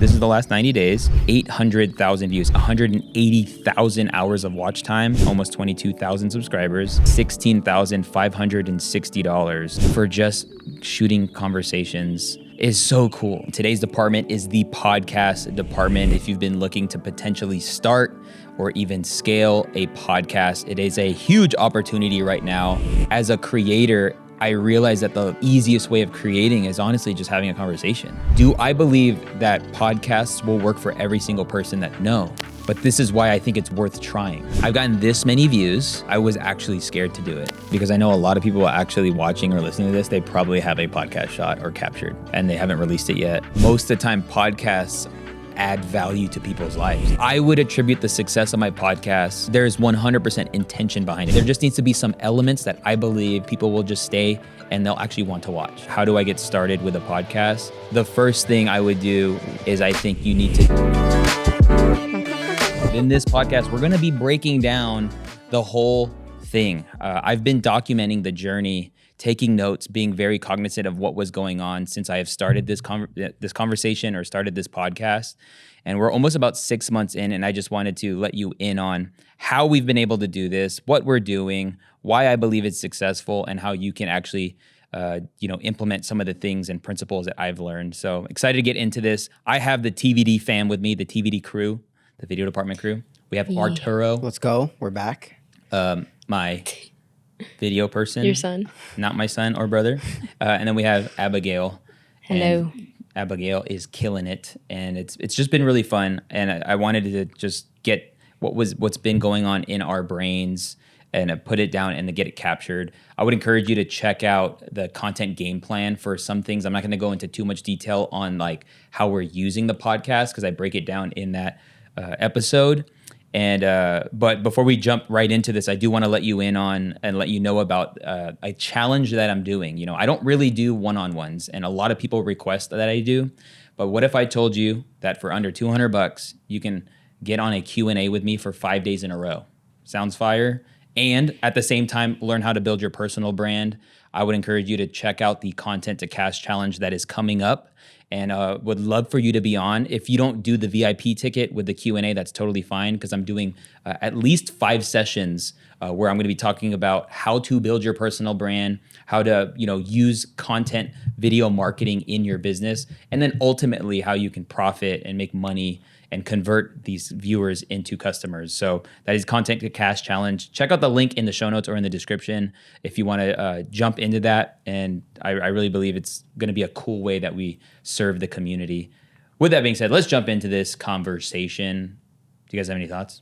This is the last 90 days, 800,000 views, 180,000 hours of watch time, almost 22,000 subscribers, $16,560 for just shooting conversations is so cool. Today's department is the podcast department. If you've been looking to potentially start or even scale a podcast, it is a huge opportunity right now. As a creator, I realize that the easiest way of creating is honestly just having a conversation. Do I believe that podcasts will work for every single person? No. But this is why I think it's worth trying. I've gotten this many views. I was actually scared to do it because I know a lot of people actually watching or listening to this, they probably have a podcast shot or captured and they haven't released it yet. Most of the time, podcasts add value to people's lives. I would attribute the success of my podcast. There's 100% intention behind it. There just needs to be some elements that I believe people will just stay and they'll actually want to watch. How do I get started with a podcast? The first thing I would do is I think you need to... In this podcast, we're going to be breaking down the whole thing. I've been documenting the journey, taking notes, being very cognizant of what was going on since I have started this conversation or started this podcast. And we're almost about 6 months in, and I just wanted to let you in on how we've been able to do this, what we're doing, why I believe it's successful, and how you can actually implement some of the things and principles that I've learned. So excited to get into this. I have the TVD fam with me, the TVD crew, the video department crew. We have Arturo. Let's go. We're back. My video person. Your son. Not my son or brother. And then we have Abigail. Hello. And Abigail is killing it. And it's just been really fun. And I wanted to just get what's been going on in our brains and put it down and to get it captured. I would encourage you to check out the content game plan for some things. I'm not going to go into too much detail on like how we're using the podcast because I break it down in that episode. And but before we jump right into this, I do want to let you in on and let you know about a challenge that I'm doing. You know, I don't really do one-on-ones, and a lot of people request that I do. But what if I told you that for under $200, you can get on a Q&A with me for 5 days in a row? Sounds fire. And at the same time, learn how to build your personal brand. I would encourage you to check out the Content to Cash Challenge that is coming up. And would love for you to be on. If you don't do the VIP ticket with the Q&A, that's totally fine because I'm doing at least 5 sessions where I'm going to be talking about how to build your personal brand, how to use content video marketing in your business, and then ultimately how you can profit and make money and convert these viewers into customers. So that is Content to Cash Challenge. Check out the link in the show notes or in the description if you want to jump into that. And I really believe it's going to be a cool way that we serve the community. With that being said, let's jump into this conversation. Do you guys have any thoughts?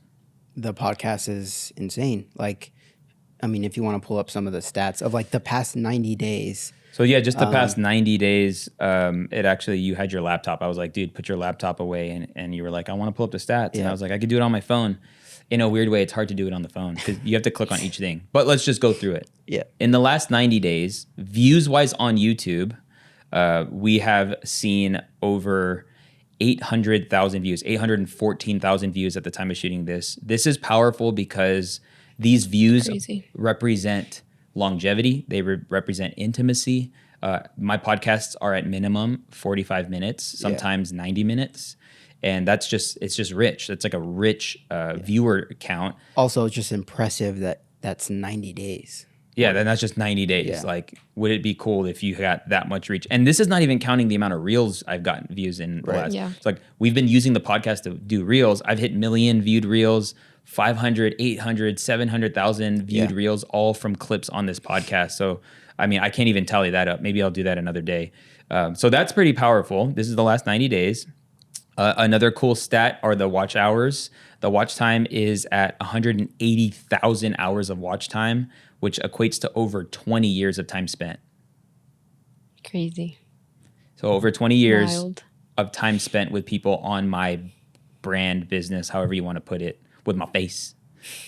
The podcast is insane. Like, I mean, if you want to pull up some of the stats of like the past 90 days. So yeah, just the past 90 days, it actually, you had your laptop. I was like, dude, put your laptop away. And you were like, I want to pull up the stats. Yeah. And I was like, I could do it on my phone. In a weird way, it's hard to do it on the phone because you have to click on each thing. But let's just go through it. Yeah. In the last 90 days, views-wise on YouTube, we have seen over 800,000 views, 814,000 views at the time of shooting this. This is powerful because these views represent longevity. They represent intimacy. My podcasts are at minimum 45 minutes, sometimes 90 minutes. And it's just rich. That's like a rich viewer count. Also, it's just impressive that that's 90 days. Yeah, then that's just 90 days. Yeah. Like, would it be cool if you got that much reach? And this is not even counting the amount of reels I've gotten views in the last. Yeah. It's like we've been using the podcast to do reels. I've hit million viewed reels, 500, 800, 700,000 viewed reels, all from clips on this podcast. So, I mean, I can't even tally that up. Maybe I'll do that another day. So that's pretty powerful. This is the last 90 days. Another cool stat are the watch hours. The watch time is at 180,000 hours of watch time, which equates to over 20 years of time spent. Crazy. So over 20 years Wild. of time spent with people on my brand business, however you want to put it, with my face.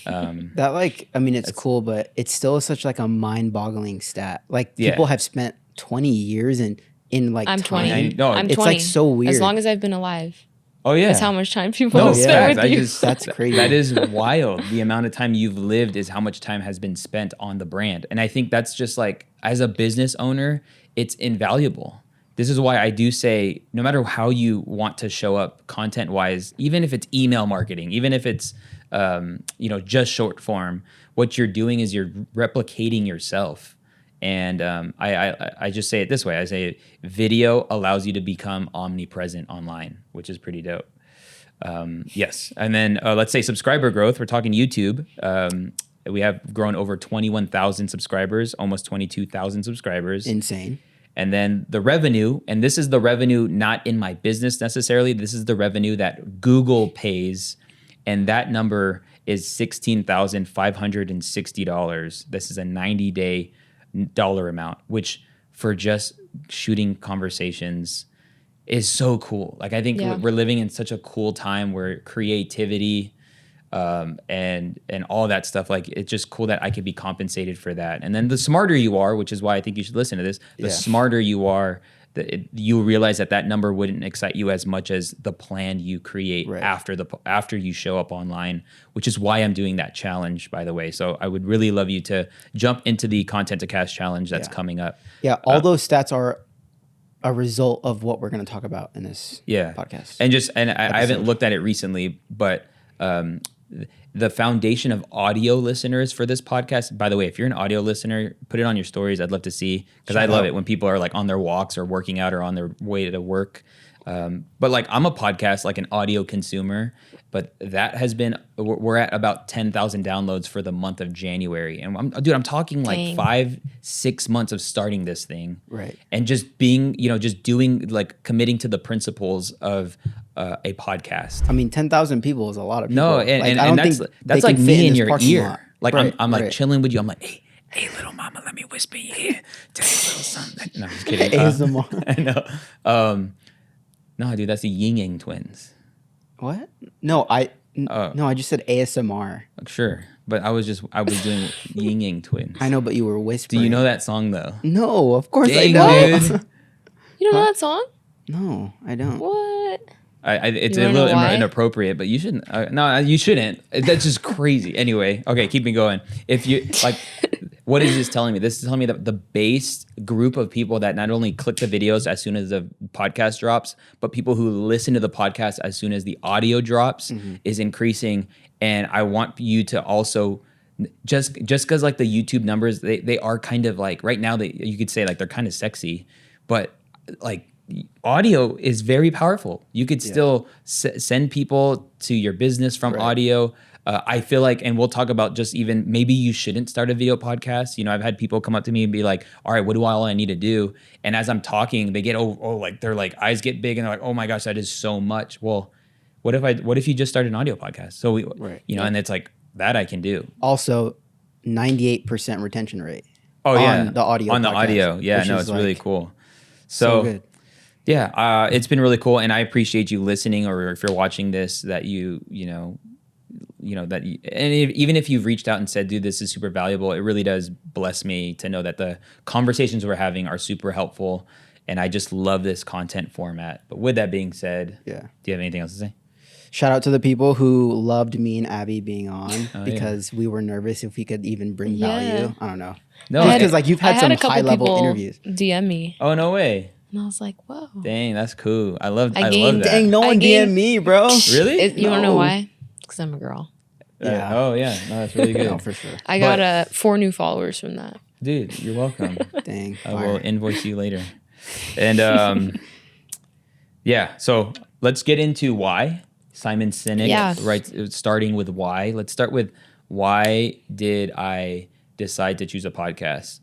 That like, I mean, it's cool, but it's still such like a mind-boggling stat. Like people have spent 20 years in like I'm time. 20. No, I'm it's 20. like so weird. As long as I've been alive. Oh yeah, That's how much time people No, have spent yeah, with you. That's crazy. That is wild. The amount of time you've lived is how much time has been spent on the brand. And I think that's just like, as a business owner, it's invaluable. this is why I do say, no matter how you want to show up content wise, even if it's email marketing, even if it's, just short form, what you're doing is you're replicating yourself. And I just say it this way. I say video allows you to become omnipresent online, which is pretty dope. Yes. And then let's say subscriber growth. We're talking YouTube. We have grown over 21,000 subscribers, almost 22,000 subscribers. Insane. And then the revenue, and this is the revenue not in my business necessarily. This is the revenue that Google pays. And that number is $16,560. This is a 90-day dollar amount, which for just shooting conversations is so cool. Like, I think we're living in such a cool time where creativity and all that stuff, like, it's just cool that I could be compensated for that. And then the smarter you are, which is why I think you should listen to this, the smarter you are, you realize that number wouldn't excite you as much as the plan you create after you show up online, which is why I'm doing that challenge, by the way. So I would really love you to jump into the Content to Cash challenge that's coming up. Yeah, all those stats are a result of what we're going to talk about in this podcast. And I haven't looked at it recently, but the foundation of audio listeners for this podcast, by the way, if you're an audio listener, put it on your stories. I'd love to see, because I love it when people are like on their walks or working out or on their way to work. But like, I'm a podcast, like an audio consumer, but that has been, we're at about 10,000 downloads for the month of January. And I'm talking like 5-6 months of starting this thing. Right. And just being, just doing, like, committing to the principles of a podcast. I mean, 10,000 people is a lot of people. No, and that's like me in your ear. Lot. Like, I'm like chilling with you. I'm like, hey, little mama, let me whisper in your ear. Tell you a little something. No, I'm just kidding. ASMR. I know. No, dude, that's the Yin Yang twins. What? No, I just said ASMR. Sure, but I was doing Yin Yang twins. I know, but you were whispering. Do you know that song though? No, of course Dang, I don't. Dude. You don't know that song? No, I don't. What? It's a little inappropriate, but you shouldn't. No, you shouldn't. That's just crazy. Anyway, okay, keep me going. If you like, what is this telling me? This is telling me that the base group of people that not only click the videos as soon as the podcast drops, but people who listen to the podcast as soon as the audio drops is increasing. And I want you to also, just because like the YouTube numbers, they are kind of like, right now, you could say like they're kind of sexy, but like, audio is very powerful. You could still send people to your business from audio. I feel like, and we'll talk about just even maybe you shouldn't start a video podcast. I've had people come up to me and be like, all right, what do I need to do? And as I'm talking, they get, like their like eyes get big and they're like, oh my gosh, that is so much. Well, what if you just started an audio podcast? So and it's like that I can do. Also, 98% retention rate. Oh yeah. On the audio. On the audio. Yeah, no, it's like, really cool. So good. Yeah, it's been really cool, and I appreciate you listening, or if you're watching this, that even if you've reached out and said, dude, this is super valuable, it really does bless me to know that the conversations we're having are super helpful, and I just love this content format. But with that being said, do you have anything else to say? Shout out to the people who loved me and Abby being on because we were nervous if we could even bring value. I don't know. No, because like you've had some high level interviews. DM me. Oh, no way. And I was like, whoa. Dang, that's cool. I love that. Dang, no one DM me, bro. Really? You want to know why? Because I'm a girl. Yeah. Oh, yeah. No, that's really good. No, for sure. I got 4 new followers from that. Dude, you're welcome. Dang. I will invoice you later. And so let's get into why. Simon Sinek, starting with why. Let's start with, why did I decide to choose a podcast?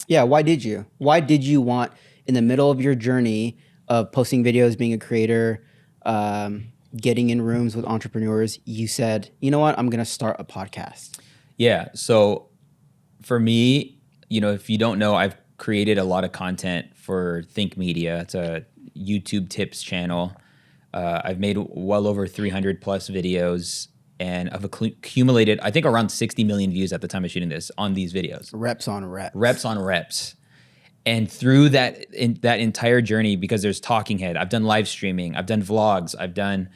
Why did you? Why did you want, in the middle of your journey of posting videos, being a creator, getting in rooms with entrepreneurs, you said, you know what, I'm going to start a podcast? Yeah. So for me, if you don't know, I've created a lot of content for Think Media. It's a YouTube tips channel. I've made well over 300 plus videos, and I've accumulated, I think, around 60 million views at the time of shooting this on these videos. Reps on reps. Reps on reps. And through that entire journey, because there's talking head, I've done live streaming, I've done vlogs, I've done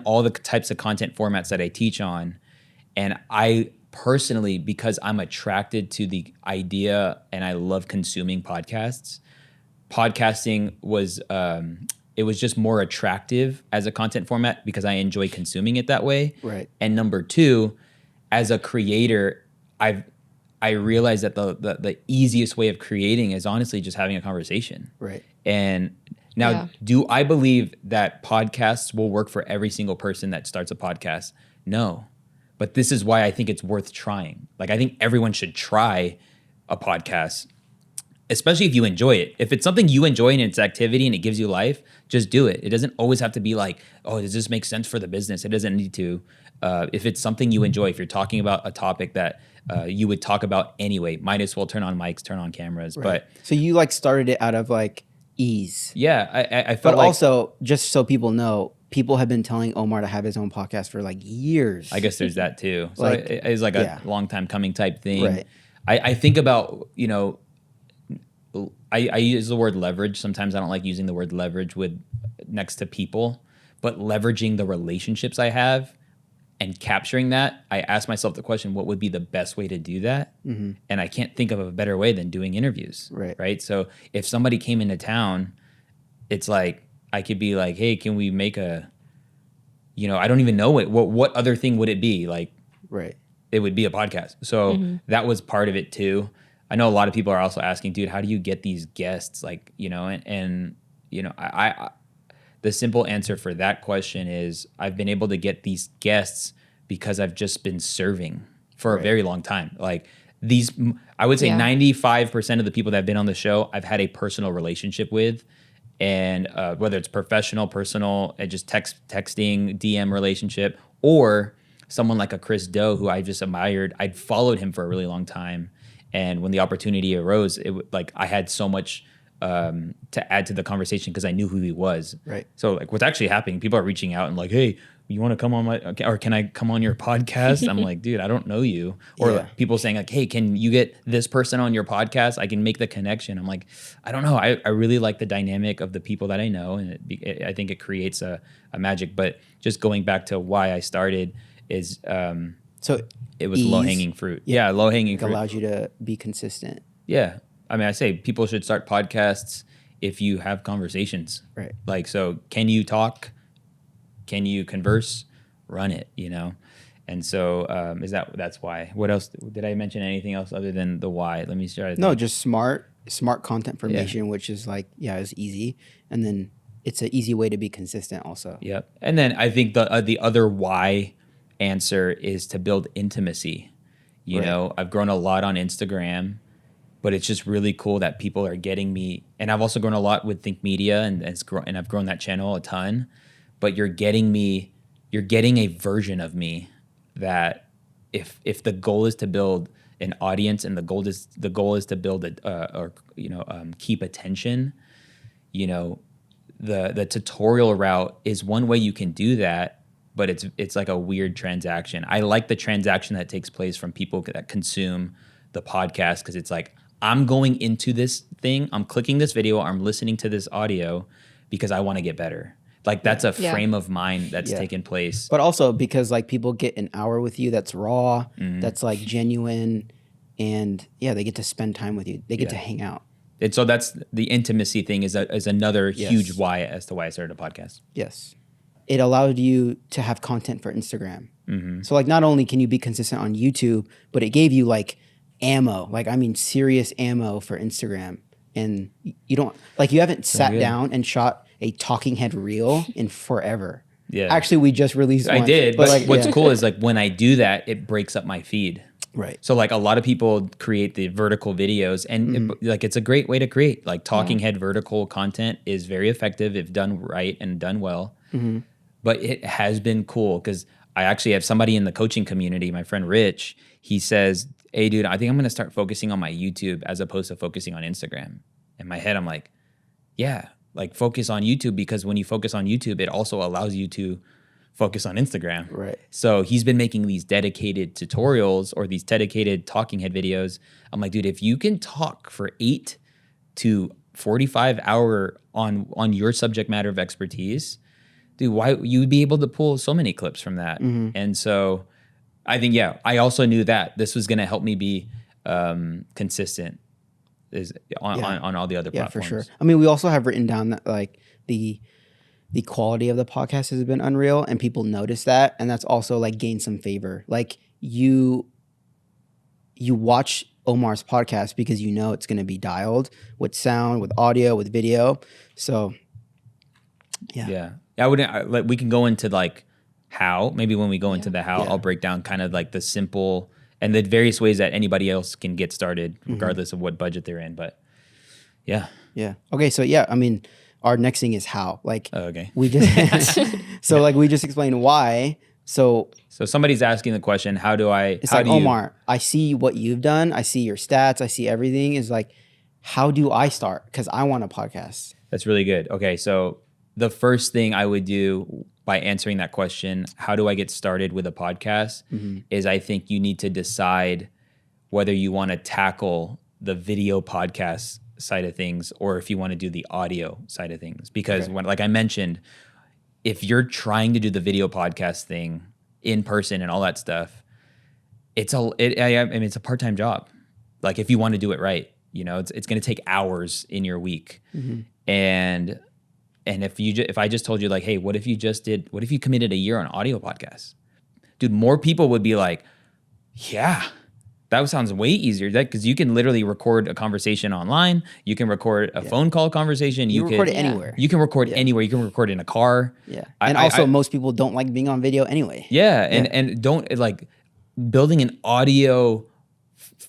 all the types of content formats that I teach on. And I personally, because I'm attracted to the idea and I love consuming podcasts podcasting was it was just more attractive as a content format because I enjoy consuming it that way. Right. And number two, as a creator, I realized that the easiest way of creating is honestly just having a conversation. Right. And now, Yeah. do I believe that podcasts will work for every single person that starts a podcast? No. But this is why I think it's worth trying. Like, I think everyone should try a podcast, especially if you enjoy it. If it's something you enjoy and it's activity and it gives you life, just do it. It doesn't always have to be like, oh, does this make sense for the business? It doesn't need to. If it's something you enjoy, if you're talking about a topic that you would talk about anyway, might as well turn on mics, turn on cameras. Right. But so you like started it out of like ease. yeah, I But felt like, also, just so people know, people have been telling Omar to have his own podcast for like years. I guess there's that too. So Like, it's like yeah. a long time coming type thing. Right. I think about, I use the word leverage. Sometimes I don't like using the word leverage with next to people, but leveraging the relationships I have and capturing that, I ask myself the question, what would be the best way to do that? Mm-hmm. And I can't think of a better way than doing interviews. Right. Right. So if somebody came into town, it's like, I could be like, hey, can we make I don't even know what other thing would it be? Like, Right. it would be a podcast. So that was part of it too. I know a lot of people are also asking, dude, how do you get these guests? Like, I the simple answer for that question is I've been able to get these guests because I've just been serving for a very long time. Like I would say 95% of the people that have been on the show, I've had a personal relationship with. And whether it's professional, personal, and just texting, DM relationship, or someone like a Chris Doe who I just admired. I'd followed him for a really long time. And when the opportunity arose, I had so much to add to the conversation because I knew who he was. Right. So like what's actually happening, people are reaching out and like, hey, you want to come on or can I come on your podcast? I'm like, dude, I don't know you. Or like, people saying like, hey, can you get this person on your podcast? I can make the connection. I'm like, I don't know. I really like the dynamic of the people that I know. And I think it creates a magic. But just going back to why I started is So it was ease, low-hanging fruit. Yeah, low-hanging fruit. allows you to be consistent. Yeah. I mean, I say people should start podcasts if you have conversations. Right. Like, so can you talk? Can you converse? Run it, And so that's why. What else? Did I mention anything else other than the why? Let me start. No, just smart content formation, which is like, it's easy. And then it's an easy way to be consistent also. Yep. And then I think the other why answer is to build intimacy. I've grown a lot on Instagram, but it's just really cool that people are getting me. And I've also grown a lot with Think Media and I've grown that channel a ton. But you're getting a version of me that if the goal is to build an audience and the goal is to build keep attention, the tutorial route is one way you can do that, but it's like a weird transaction. I like the transaction that takes place from people that consume the podcast because it's like, I'm going into this thing, I'm clicking this video, I'm listening to this audio because I want to get better. Like that's a frame of mind that's taken place. But also because like people get an hour with you that's raw, that's like genuine, and they get to spend time with you. They get to hang out. And so that's the intimacy thing is another huge why as to why I started a podcast. Yes. It allowed you to have content for Instagram. Mm-hmm. So like not only can you be consistent on YouTube, but it gave you like ammo, serious ammo for Instagram. And you don't you haven't sat down and shot a talking head reel in forever. Yeah. Actually, we just released one. I did, but what's cool is like when I do that, it breaks up my feed. Right. So like a lot of people create the vertical videos and it's a great way to create like talking head vertical content is very effective if done right and done well. Mm-hmm. But it has been cool because I actually have somebody in the coaching community, my friend Rich, he says, hey dude, I think I'm going to start focusing on my YouTube as opposed to focusing on Instagram. In my head, I'm like, yeah, like focus on YouTube because when you focus on YouTube, it also allows you to focus on Instagram. Right. So he's been making these dedicated tutorials or these dedicated talking head videos. I'm like, dude, if you can talk for 8 to 45 hour on your subject matter of expertise, dude, why you'd be able to pull so many clips from that. Mm-hmm. And so I think, I also knew that this was going to help me be consistent. is on all the other Yeah, for platforms. sure. I mean, we also have written down that like the quality of the podcast has been unreal, and people notice that, and that's also like gained some favor. Like you watch Omar's podcast because you know it's going to be dialed with sound, with audio, with video. So Yeah. I wouldn't like we can go into like how, maybe when we go into the how, Yeah. I'll break down kind of like the simple and the various ways that anybody else can get started regardless of what budget they're in. But yeah. Yeah. Okay. So yeah, I mean, our next thing is how. Like, Okay. we just like we just explained why. So So somebody's asking the question, how do I? it's how like, do you, Omar, I see what you've done. I see your stats. I see everything. Is like, how do I start? Because I want a podcast. That's really good. Okay, so the first thing I would do by answering that question, how do I get started with a podcast, is I think you need to decide whether you want to tackle the video podcast side of things or if you want to do the audio side of things. Because when, like I mentioned, if you're trying to do the video podcast thing in person and all that stuff, it's a part-time job. Like if you want to do it right, you know, it's going to take hours in your week. And if I just told you like, hey, what if you committed a year on audio podcasts? Dude, more people would be like, yeah, that sounds way easier. Because you can literally record a conversation online. You can record a phone call conversation. You record it Yeah. anywhere. You can record anywhere. You can record in a car. Yeah. And also, most people don't like being on video anyway. Yeah, and don't like building an audio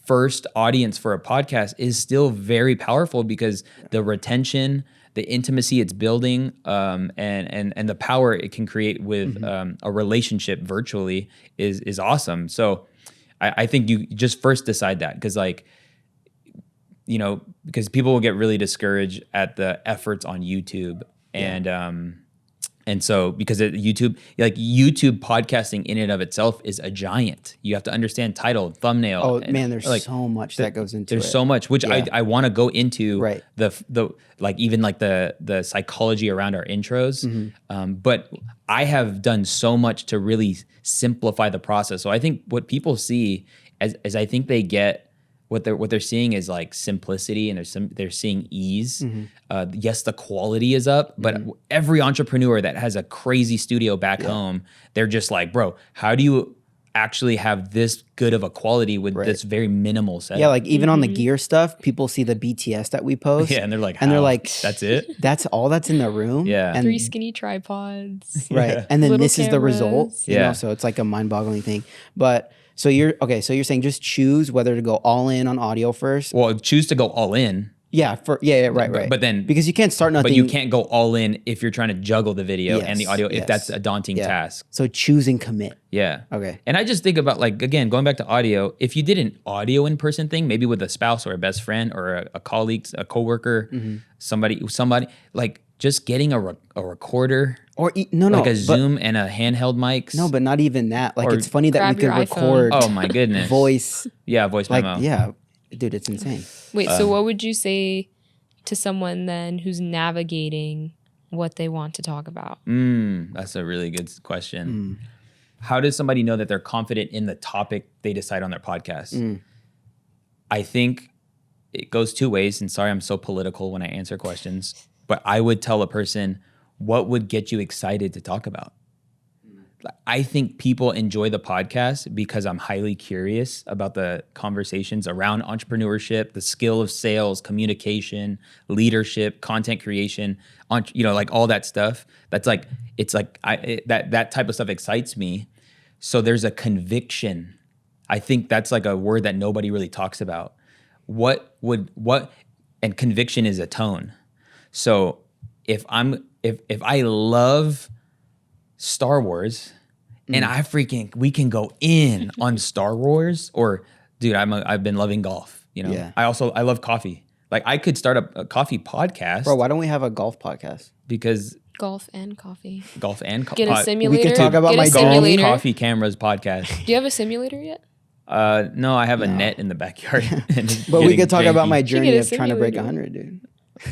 first audience for a podcast is still very powerful because the retention, the intimacy it's building, and the power it can create with a relationship virtually is awesome. So I think you just first decide that because like, you know, because people will get really discouraged at the efforts on YouTube and so because YouTube podcasting in and of itself is a giant. You have to understand title, thumbnail. Oh and, man, there's like, so much that goes into it. there's so much, which I want to go into the like even like the psychology around our intros. But I have done so much to really simplify the process. So I think what people see as I think they get what they're seeing is like simplicity and they're seeing ease. Yes, the quality is up, but every entrepreneur that has a crazy studio back home, they're just like, bro, how do you actually have this good of a quality with this very minimal setup? Yeah, like even on the gear stuff, people see the BTS that we post. Yeah, and they're like, that's it? That's all that's in the room. Yeah. And 3 skinny tripods. right. Yeah. And then Little this is the result. cameras. You know, so it's like a mind-boggling thing. But so you're saying just choose whether to go all in on audio first. Well, choose to go all in. Yeah, right. But then because you can't start nothing. But you can't go all in if you're trying to juggle the video and the audio, if that's a daunting task. So choose and commit. Yeah. Okay. And I just think about like, again, going back to audio, if you did an audio in-person thing, maybe with a spouse or a best friend or a colleague, a coworker, somebody, like just getting a recorder Or like a Zoom and a handheld mic. No, but not even that. Like it's funny that grab we could your iPhone. record Oh my goodness. voice. Yeah, voice Like, memo. yeah. Dude, it's insane. Wait, so what would you say to someone then who's navigating what they want to talk about? That's a really good question. How does somebody know that they're confident in the topic they decide on their podcast? I think it goes two ways. And sorry, I'm so political when I answer questions, but I would tell a person, what would get you excited to talk about? I think people enjoy the podcast because I'm highly curious about the conversations around entrepreneurship, the skill of sales, communication, leadership, content creation, like all that stuff. That's like, it's like that type of stuff excites me. So there's a conviction. I think that's like a word that nobody really talks about. And conviction is a tone. So if I love Star Wars and we can go in on Star Wars, or dude, I've been loving golf, you know. Yeah. I love coffee. Like I could start a coffee podcast. Bro, why don't we have a golf podcast? Because Golf and coffee. golf and Get a simulator. We could talk about Get my a golf simulator. coffee cameras podcast. Do you have a simulator yet? No, I have a net in the backyard. And it's But we getting could talk about janky. my get journey a of trying to break simulator. 100, dude.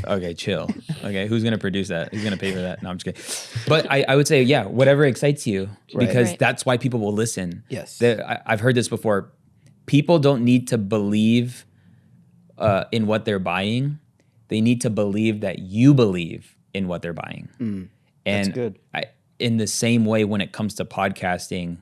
Okay, chill. Okay, who's gonna produce that? Who's gonna pay for that? No, I'm just kidding. But I would say, yeah, whatever excites you, because Right. that's why people will listen. Yes. I've heard this before. People don't need to believe in what they're buying, they need to believe that you believe in what they're buying. That's And good. In the same way, when it comes to podcasting,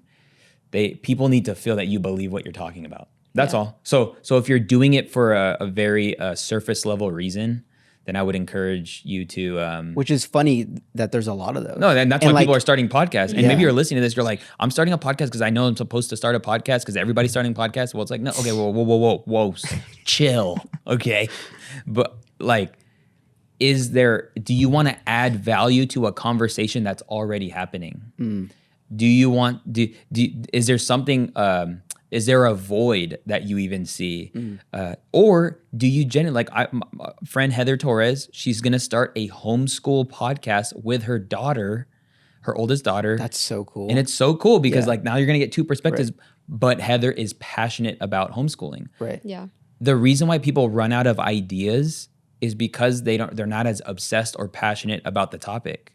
people need to feel that you believe what you're talking about. That's all. So if you're doing it for a very surface level reason, then I would encourage you to. Which is funny that there's a lot of those. No, and that's why people are starting podcasts. And maybe you're listening to this, you're like, I'm starting a podcast because I know I'm supposed to start a podcast because everybody's starting podcasts. Well, it's like, no, okay, whoa, chill, okay? But like, do you want to add value to a conversation that's already happening? Do you want, is there something, is there a void that you even see? Or do you genuinely, like my friend Heather Torres, she's going to start a homeschool podcast with her daughter, her oldest daughter. That's so cool. And it's so cool because like now you're going to get two perspectives, but Heather is passionate about homeschooling. Right. Yeah. The reason why people run out of ideas is because they're not as obsessed or passionate about the topic.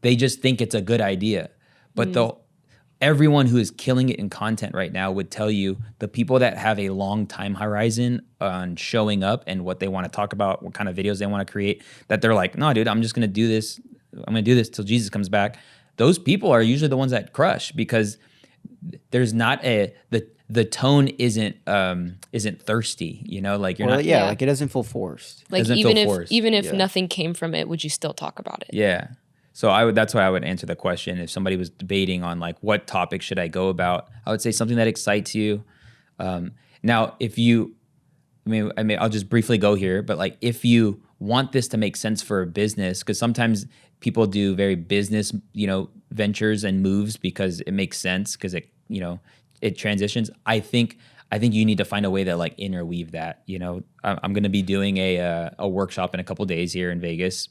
They just think it's a good idea. But everyone who is killing it in content right now would tell you the people that have a long time horizon on showing up and what they want to talk about, what kind of videos they want to create, that they're like, no, dude, I'm just going to do this. I'm going to do this till Jesus comes back. Those people are usually the ones that crush because there's not the tone isn't thirsty, you know, like you're not. Yeah, like it doesn't feel forced. Like Doesn't even feel if forced. even if nothing came from it, would you still talk about it? Yeah. So that's why I would answer the question. If somebody was debating on like what topic should I go about, I would say something that excites you. Now, if you, I mean, I'll just briefly go here, but like if you want this to make sense for a business, because sometimes people do very business, ventures and moves because it makes sense because it transitions. I think you need to find a way to like interweave that. I'm going to be doing a workshop in a couple days here in Vegas.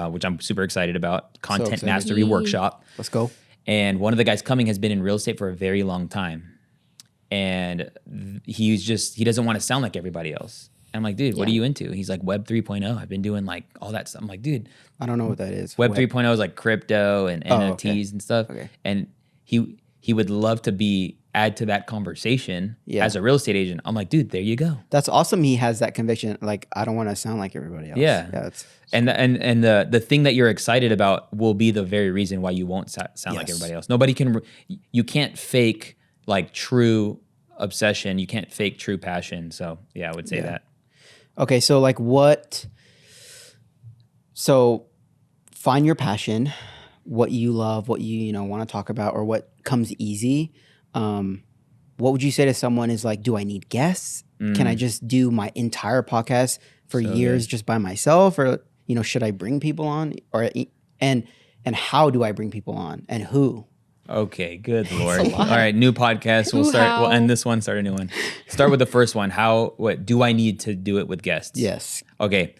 Which I'm super excited about, Content Mastery Workshop. Let's go. And one of the guys coming has been in real estate for a very long time. And he doesn't want to sound like everybody else. And I'm like, dude, what are you into? He's like, Web 3.0. I've been doing like all that stuff. I'm like, dude. I don't know what that is. Web 3.0 is like crypto and NFTs and stuff. Okay. And he would love to add to that conversation as a real estate agent. I'm like, dude, there you go. That's awesome. He has that conviction. Like, I don't want to sound like everybody else. Yeah. And the thing that you're excited about will be the very reason why you won't sound like everybody else. You can't fake like true obsession. You can't fake true passion. So yeah, I would say that. Okay. So like so find your passion, what you love, what you want to talk about, or what comes easy. What would you say to someone is like, do I need guests? Can I just do my entire podcast for years just by myself? Or, should I bring people on? And how do I bring people on and who? Okay, good Lord. All right, new podcast. We'll end this one, start a new one. Start with the first one. What do I need to do it with guests? Yes. Okay.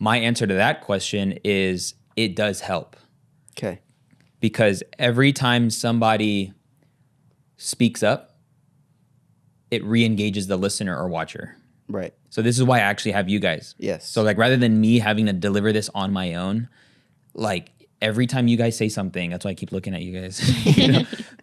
My answer to that question is it does help. Okay. Because every time somebody speaks up, it re-engages the listener or watcher. Right. So this is why I actually have you guys. Yes. So like rather than me having to deliver this on my own, like every time you guys say something, that's why I keep looking at you guys.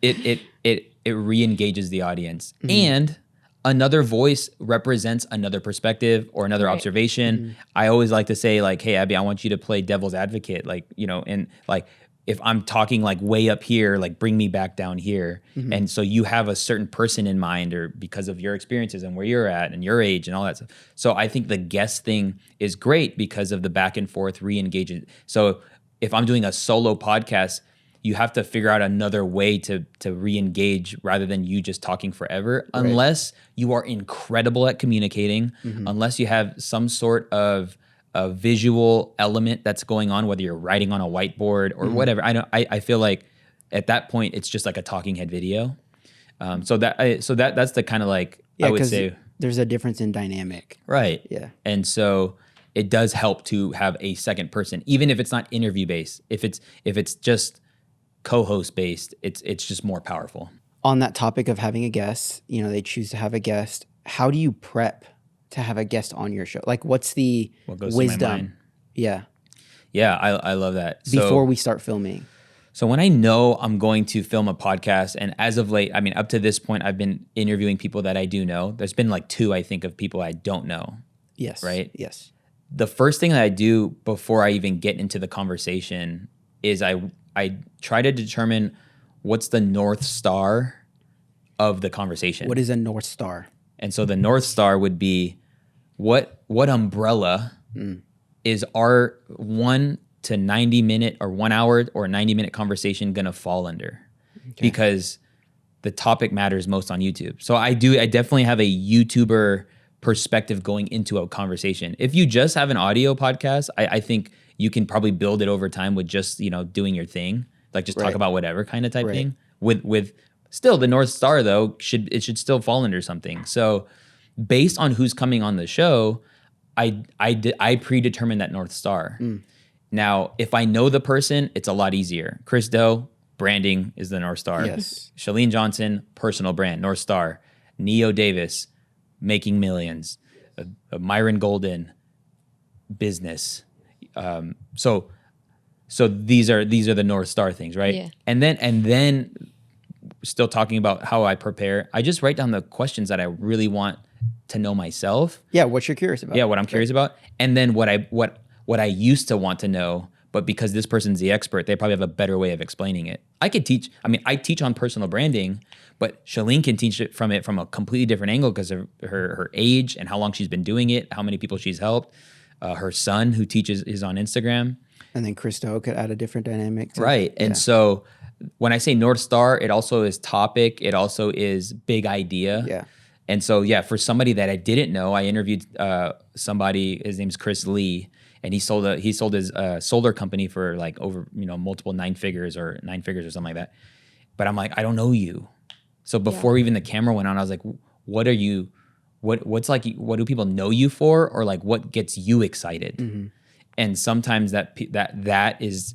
It re-engages the audience. And another voice represents another perspective or another observation. I always like to say like, hey, Abby, I want you to play devil's advocate. Like, and like, if I'm talking like way up here, like bring me back down here. And so you have a certain person in mind or because of your experiences and where you're at and your age and all that stuff. So I think the guest thing is great because of the back and forth re-engagement. So if I'm doing a solo podcast, you have to figure out another way to re-engage rather than you just talking forever, unless you are incredible at communicating, unless you have some sort of a visual element that's going on, whether you're writing on a whiteboard or whatever. I feel like at that point it's just like a talking head video. So that's the kind of like I would say there's a difference in dynamic. Right. Yeah. And so it does help to have a second person, even if it's not interview based. If it's just co-host based, it's just more powerful. On that topic of having a guest, they choose to have a guest. How do you prep to have a guest on your show? Like, what's the goes wisdom? through my mind? Yeah. Yeah, I love that. Before we start filming. So when I know I'm going to film a podcast, and as of late, I mean, up to this point, I've been interviewing people that I do know. There's been like 2, I think, of people I don't know. Yes. Right? Yes. The first thing that I do before I even get into the conversation is I try to determine what's the North Star of the conversation. What is a North Star? And so the North Star would be what umbrella is our 1 to 90 minute or 1 hour or 90-minute conversation going to fall under? Because the topic matters most on YouTube. So I definitely have a YouTuber perspective going into a conversation. If you just have an audio podcast, I think you can probably build it over time with just, doing your thing, like just talk about whatever kind of type thing. With still the North Star though, it should still fall under something. So based on who's coming on the show, I predetermine that North Star. Now, if I know the person, it's a lot easier. Chris Doe, branding is the North Star. Yes. Shalene Johnson, personal brand, North Star. Neo Davis, making millions. Myron Golden, business. So these are the North Star things, right? Yeah. And then still talking about how I prepare, I just write down the questions that I really want to know myself. Yeah, what you're curious about. Yeah, what I'm curious about. And then what I used to want to know, but because this person's the expert, they probably have a better way of explaining it. I teach on personal branding, but Shalene can teach it from a completely different angle because of her age and how long she's been doing it, how many people she's helped. Her son, who teaches, is on Instagram. And then Christo could add a different dynamic. Right. And so when I say North Star, it also is topic. It also is big idea. Yeah. And so, for somebody that I didn't know, I interviewed somebody, his name's Chris Lee, and he sold his solar company for like over, multiple nine figures or something like that. But I'm like, I don't know you. So before even the camera went on, I was like, what are you, what do people know you for? Or like, what gets you excited? Mm-hmm. And sometimes that is,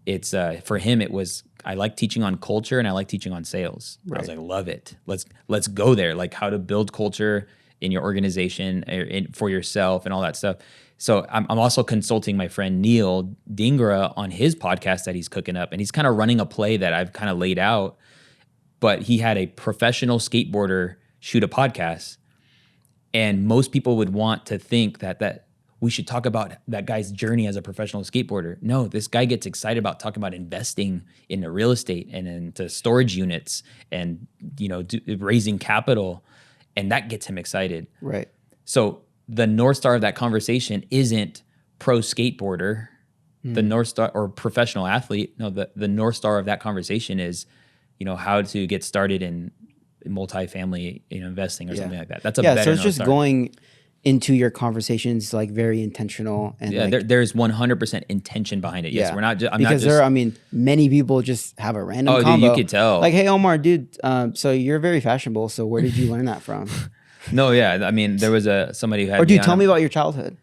it's for him, it was, I like teaching on culture and I like teaching on sales. Right. I was like, love it. Let's go there. Like how to build culture in your organization, for yourself and all that stuff. So I'm also consulting my friend Neil Dingra on his podcast that he's cooking up, and he's kind of running a play that I've kind of laid out. But he had a professional skateboarder shoot a podcast, and most people would want to think that we should talk about that guy's journey as a professional skateboarder. No, this guy gets excited about talking about investing into real estate and into storage units and, raising capital. And that gets him excited. Right. So the North Star of that conversation isn't pro skateboarder, the North Star or professional athlete. No, the North Star of that conversation is, how to get started in multifamily investing or something like that. That's a better so it's North just Star. Going into your conversations like very intentional and there's 100% intention behind it. Yes, we're not just many people just have a random combo. Dude, you could tell. Like, hey Omar, dude, so you're very fashionable. So where did you learn that from? No, there was somebody who had. Or dude, tell me about your childhood.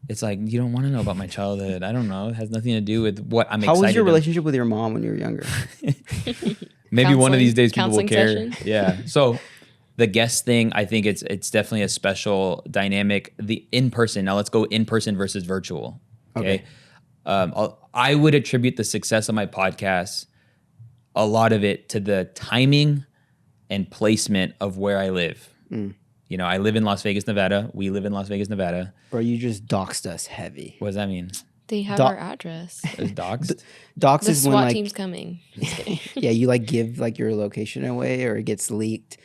It's like, you don't want to know about my childhood. I don't know. It has nothing to do with what I'm excited. How was your relationship with your mom when you were younger? Maybe one of these days people will care. Session. Yeah. So the guest thing, I think it's definitely a special dynamic. The in-person. Now let's go in-person versus virtual. Okay. I would attribute the success of my podcast, a lot of it, to the timing and placement of where I live. I live in Las Vegas, Nevada. We live in Las Vegas, Nevada. Bro, you just doxed us heavy. What does that mean? They have our address. It's doxed? Dox The is when SWAT team's coming. Just kidding. Yeah, you give your location away or it gets leaked.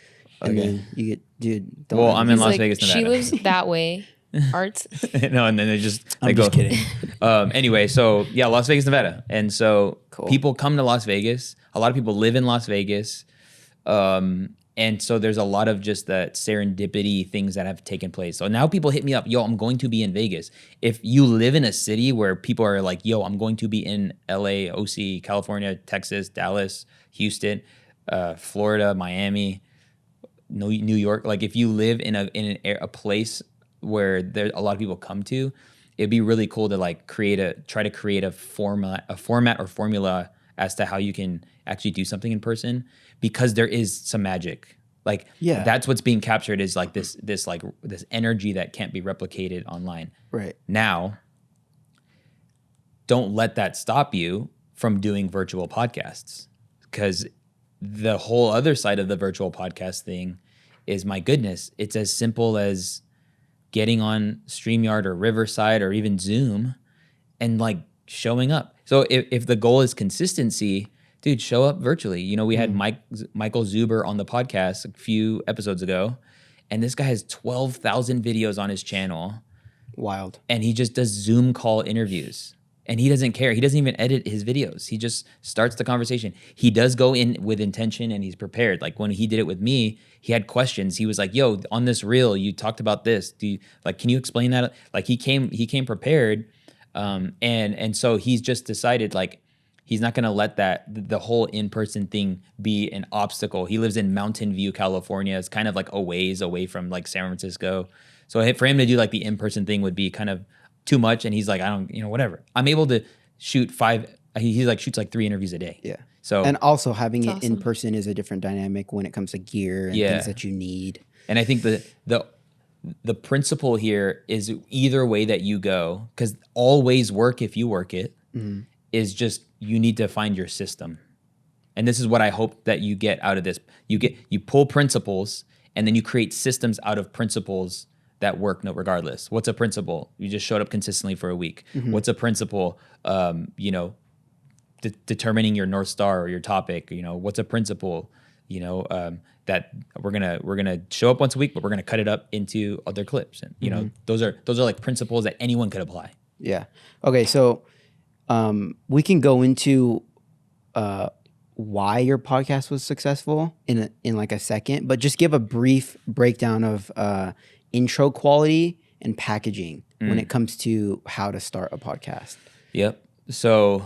And then you get, dude. Well, I'm in Las Vegas, Nevada. She lives that way. Arts. No, and then they just I'm just kidding. Anyway, so Las Vegas, Nevada, and so cool. People come to Las Vegas. A lot of people live in Las Vegas, and so there's a lot of just the serendipity things that have taken place. So now people hit me up, yo, I'm going to be in Vegas. If you live in a city where people are like, yo, I'm going to be in LA, OC, California, Texas, Dallas, Houston, Florida, Miami, New York. Like if you live in a place where there a lot of people come to, it'd be really cool to try to create a format or formula as to how you can actually do something in person, because there is some magic. That's what's being captured is this energy that can't be replicated online. Right. Now, don't let that stop you from doing virtual podcasts, because the whole other side of the virtual podcast thing is, my goodness, it's as simple as getting on StreamYard or Riverside or even Zoom and like showing up. So if the goal is consistency, dude, show up virtually. You know, we had Michael Zuber on the podcast a few episodes ago, and this guy has 12,000 videos on his channel. Wild. And he just does Zoom call interviews. And he doesn't care. He doesn't even edit his videos. He just starts the conversation. He does go in with intention and he's prepared. Like when he did it with me, he had questions. He was like, yo, on this reel, you talked about this. Can you explain that? Like he came prepared. And so he's just decided like, he's not going to let the whole in-person thing be an obstacle. He lives in Mountain View, California. It's kind of like a ways away from like San Francisco. So for him to do like the in-person thing would be kind of too much. And he's like, I don't, whatever. I'm able to shoot he like shoots like 3 interviews a day. Yeah. So, and also having That's it in awesome. person is a different dynamic when it comes to gear and things that you need. and I think the principle here is either way that you go, because all ways work if you work it, is just you need to find your system. And this is what I hope that you get out of this. You pull principles and then you create systems out of principles that work regardless. What's a principle? You just showed up consistently for a week. What's a principle? Determining your North Star or your topic. What's a principle? That we're gonna show up once a week, but we're gonna cut it up into other clips. And those are like principles that anyone could apply. Yeah. Okay. So we can go into why your podcast was successful in like a second, but just give a brief breakdown of intro quality and packaging when it comes to how to start a podcast. Yep. So,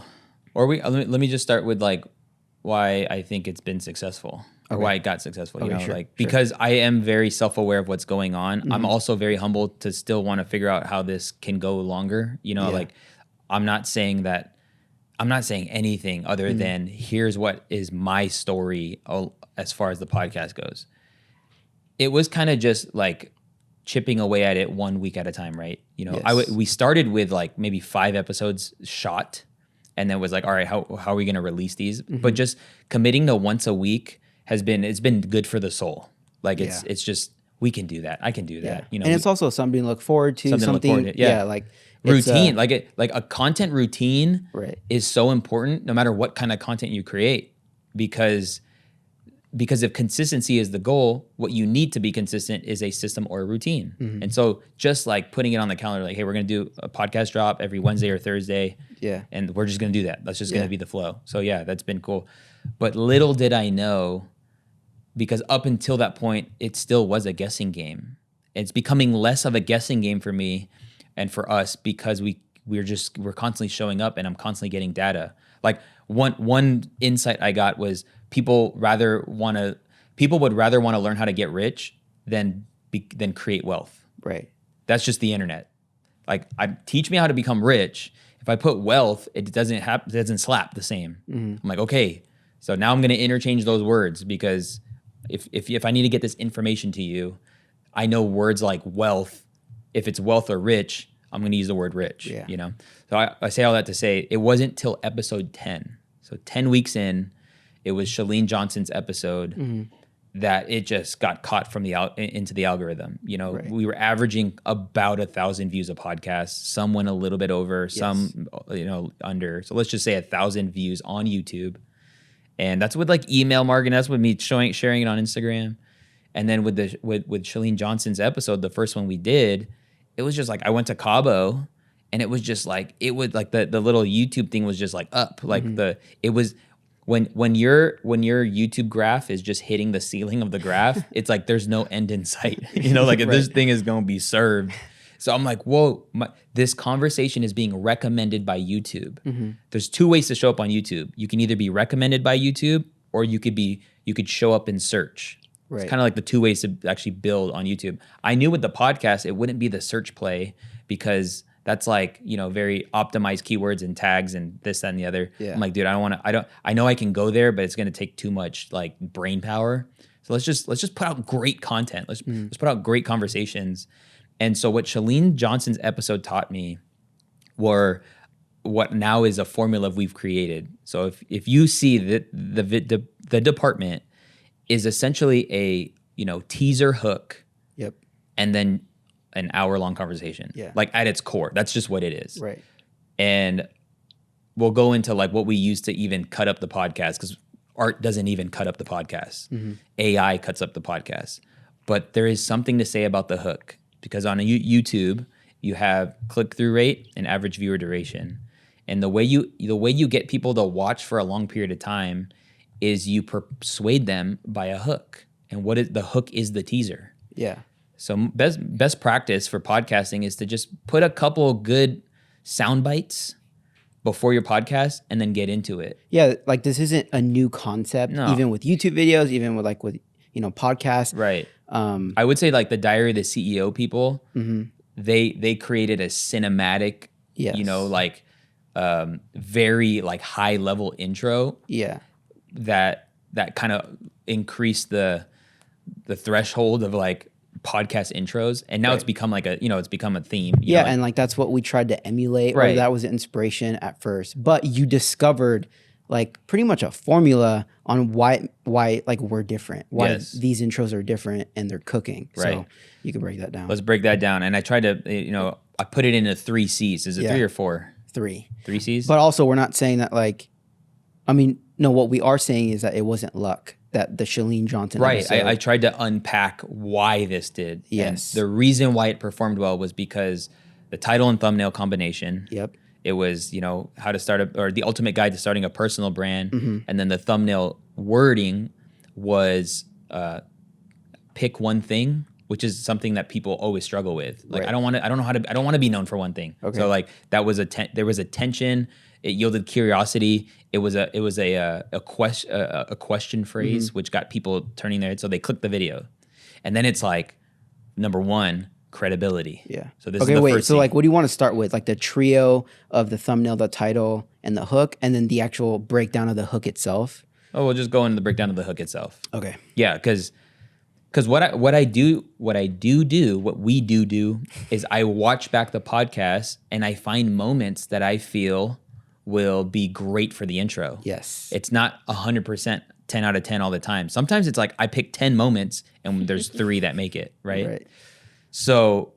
let me just start with like why I think it's been successful or why it got successful. Because I am very self-aware of what's going on. I'm also very humble to still want to figure out how this can go longer. Like I'm not saying anything other than here's what is my story as far as the podcast goes. It was kind of just like chipping away at it 1 week at a time, right? We started with like maybe 5 episodes shot, and then was like, all right, how are we going to release these? But just committing to once a week it's been good for the soul. Like it's just, we can do that. I can do that. And it's also something to look forward to. Like routine, like a content routine is so important no matter what kind of content you create, because if consistency is the goal, what you need to be consistent is a system or a routine. And so just like putting it on the calendar, like, hey, we're going to do a podcast drop every Wednesday or Thursday. Yeah. And we're just going to do that. That's just going to be the flow. So yeah, that's been cool. But little did I know, because up until that point, it still was a guessing game. It's becoming less of a guessing game for me and for us, because we're constantly showing up and I'm constantly getting data. Like one insight I got was people would rather want to learn how to get rich than create wealth. Right. That's just the internet. Like, teach me how to become rich. If I put wealth, it doesn't slap the same. I'm like, okay, so now I'm going to interchange those words, because if I need to get this information to you, I know words like wealth. If it's wealth or rich, I'm going to use the word rich. So I say all that to say it wasn't till episode 10. So 10 weeks in, it was Chalene Johnson's episode that it just got caught into the algorithm. We were averaging about 1,000 views a podcast. Some went a little bit over, some under. So let's just say 1,000 views on YouTube, and that's with like email marketing. That's with me sharing it on Instagram, and then with Chalene Johnson's episode, the first one we did, it was just like I went to Cabo, and it was just like the little YouTube thing was just like up, like it was. When your YouTube graph is just hitting the ceiling of the graph, it's like there's no end in sight. If this thing is going to be served. So I'm like, whoa, this conversation is being recommended by YouTube. There's 2 ways to show up on YouTube. You can either be recommended by YouTube, or you could show up in search. Right. It's kind of like the 2 ways to actually build on YouTube. I knew with the podcast, it wouldn't be the search play, because that's like, very optimized keywords and tags and this, that, and the other. Yeah. I'm like, dude, I know I can go there, but it's going to take too much like brain power. So let's just put out great content. Let's put out great conversations. And so what Chalene Johnson's episode taught me were what now is a formula we've created. So if you see that the department is essentially a, teaser hook. Yep. And then an hour-long conversation. Yeah. Like at its core, that's just what it is. Right. And we'll go into like what we use to even cut up the podcast, because art doesn't even cut up the podcast. AI cuts up the podcast. But there is something to say about the hook, because on YouTube, you have click-through rate and average viewer duration. And the way you get people to watch for a long period of time is you persuade them by a hook. And the hook is the teaser. Yeah. So best practice for podcasting is to just put a couple good sound bites before your podcast and then get into it. Yeah, like this isn't a new concept, No. even with YouTube videos, even with podcasts. Right. I would say like the Diary of the CEO people, they created a cinematic, Yes. like very like high level intro Yeah. that kind of increased the threshold of like podcast intros, and now it's become like it's become a theme. Yeah, and like that's what we tried to emulate. Or Right. that was the inspiration at first. But you discovered like pretty much a formula on why like we're different. Why Yes. these intros are different and they're cooking. Right. So you can break that down. Let's break that down. And I tried to, I put it into 3 C's. Is it 3 or 4? 3. 3 C's? But also we're not saying that like, I mean, no, what we are saying is that it wasn't luck. That the Chalene Johnson Right. episode- I tried to unpack why this did. Yes. And the reason why it performed well was because the title and thumbnail combination. Yep. It was, how to start or the ultimate guide to starting a personal brand. Mm-hmm. And then the thumbnail wording was pick one thing, which is something that people always struggle with. Like, Right. I don't want to be known for one thing. Okay. So like that was there was a tension. It yielded curiosity. It was a question phrase, which got people turning their head. So they clicked the video, and then it's like, number 1, credibility. Yeah. So this okay, is the wait. first So thing. like, what do you want to start with? Like the trio of the thumbnail, the title, and the hook, and then the actual breakdown of the hook itself. Oh, we'll just go into the breakdown of the hook itself. Okay. Yeah, because what we do is I watch back the podcast and I find moments that I feel will be great for the intro. Yes. It's not 100% 10 out of 10 all the time. Sometimes it's like I pick 10 moments and there's 3 that make it, right? Right. So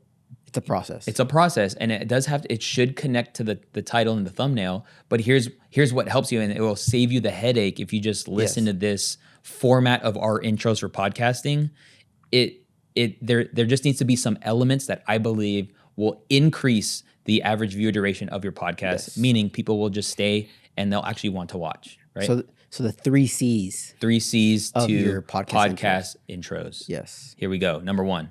It's a process. it's a process, and it should connect to the title and the thumbnail. But here's what helps you, and it will save you the headache if you just listen Yes. to this format of our intros for podcasting. There just needs to be some elements that I believe will increase the average viewer duration of your podcast, Yes. meaning people will just stay and they'll actually want to watch, right? So the 3 C's. 3 C's Of to your podcast intros. Yes. Here we go. Number 1.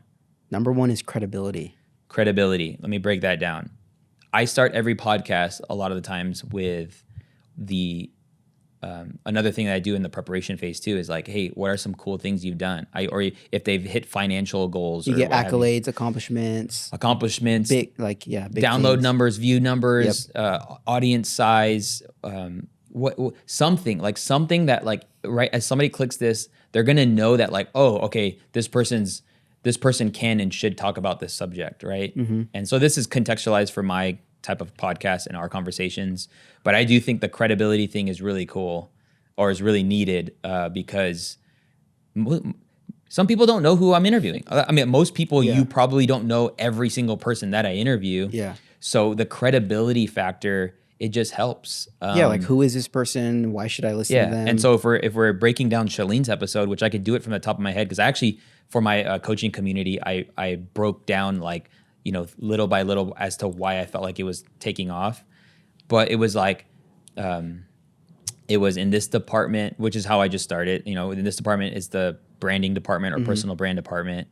Number 1 is credibility. Credibility. Let me break that down. I start every podcast a lot of the times with the another thing that I do in the preparation phase too is like, hey, what are some cool things you've done? Or if they've hit financial goals, You or get what have accolades, accomplishments, big big download things. numbers, view numbers, audience size, something that like right as somebody clicks this, they're gonna know that like, oh, okay, this person can and should talk about this subject, right? Mm-hmm. And so this is contextualized for my type of podcast and our conversations. But I do think the credibility thing is really cool, or is really needed, because some people don't know who I'm interviewing. I mean, most people, Yeah. you probably don't know every single person that I interview. Yeah. So the credibility factor, it just helps. Like who is this person? Why should I listen to them? And so if we're breaking down Shalene's episode, which I could do it from the top of my head, because I actually, for my coaching community, I broke down like, little by little as to why I felt like it was taking off. But it was like, it was in this department, which is how I just started. In this department is the branding department or personal brand department.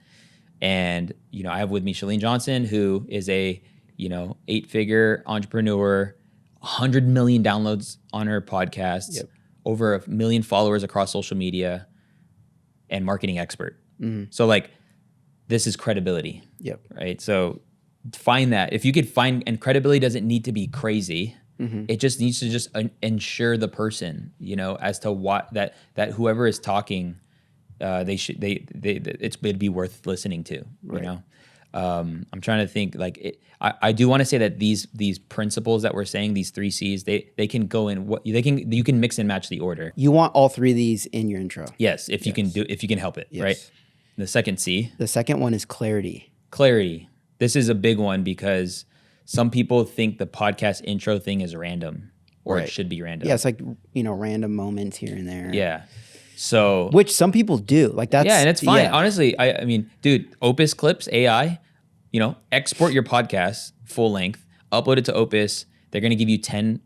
And, I have with me Chalene Johnson, who is a, 8-figure entrepreneur, 100 million downloads on her podcasts, Yep. over 1 million followers across social media, and marketing expert. So like, this is credibility. Yep. Right. So find that. If you could find, and credibility doesn't need to be crazy. It just needs to just ensure the person, as to what that whoever is talking, it'd be worth listening to, Right. I'm trying to think like I do want to say that these principles that we're saying, these 3 C's, they can go in you can mix and match the order. You want all 3 of these in your intro. Yes. If you can help it. Yes. Right. The second C, The second one is clarity. clarity. This is a big one because some people think the podcast intro thing is random or it should be random. Yeah, it's like, random moments here and there. Yeah. So Which some people do. Like that's yeah, and it's fine. yeah. Honestly, I mean, dude, Opus Clips AI, export your podcast full length, upload it to Opus. They're going to give you 10,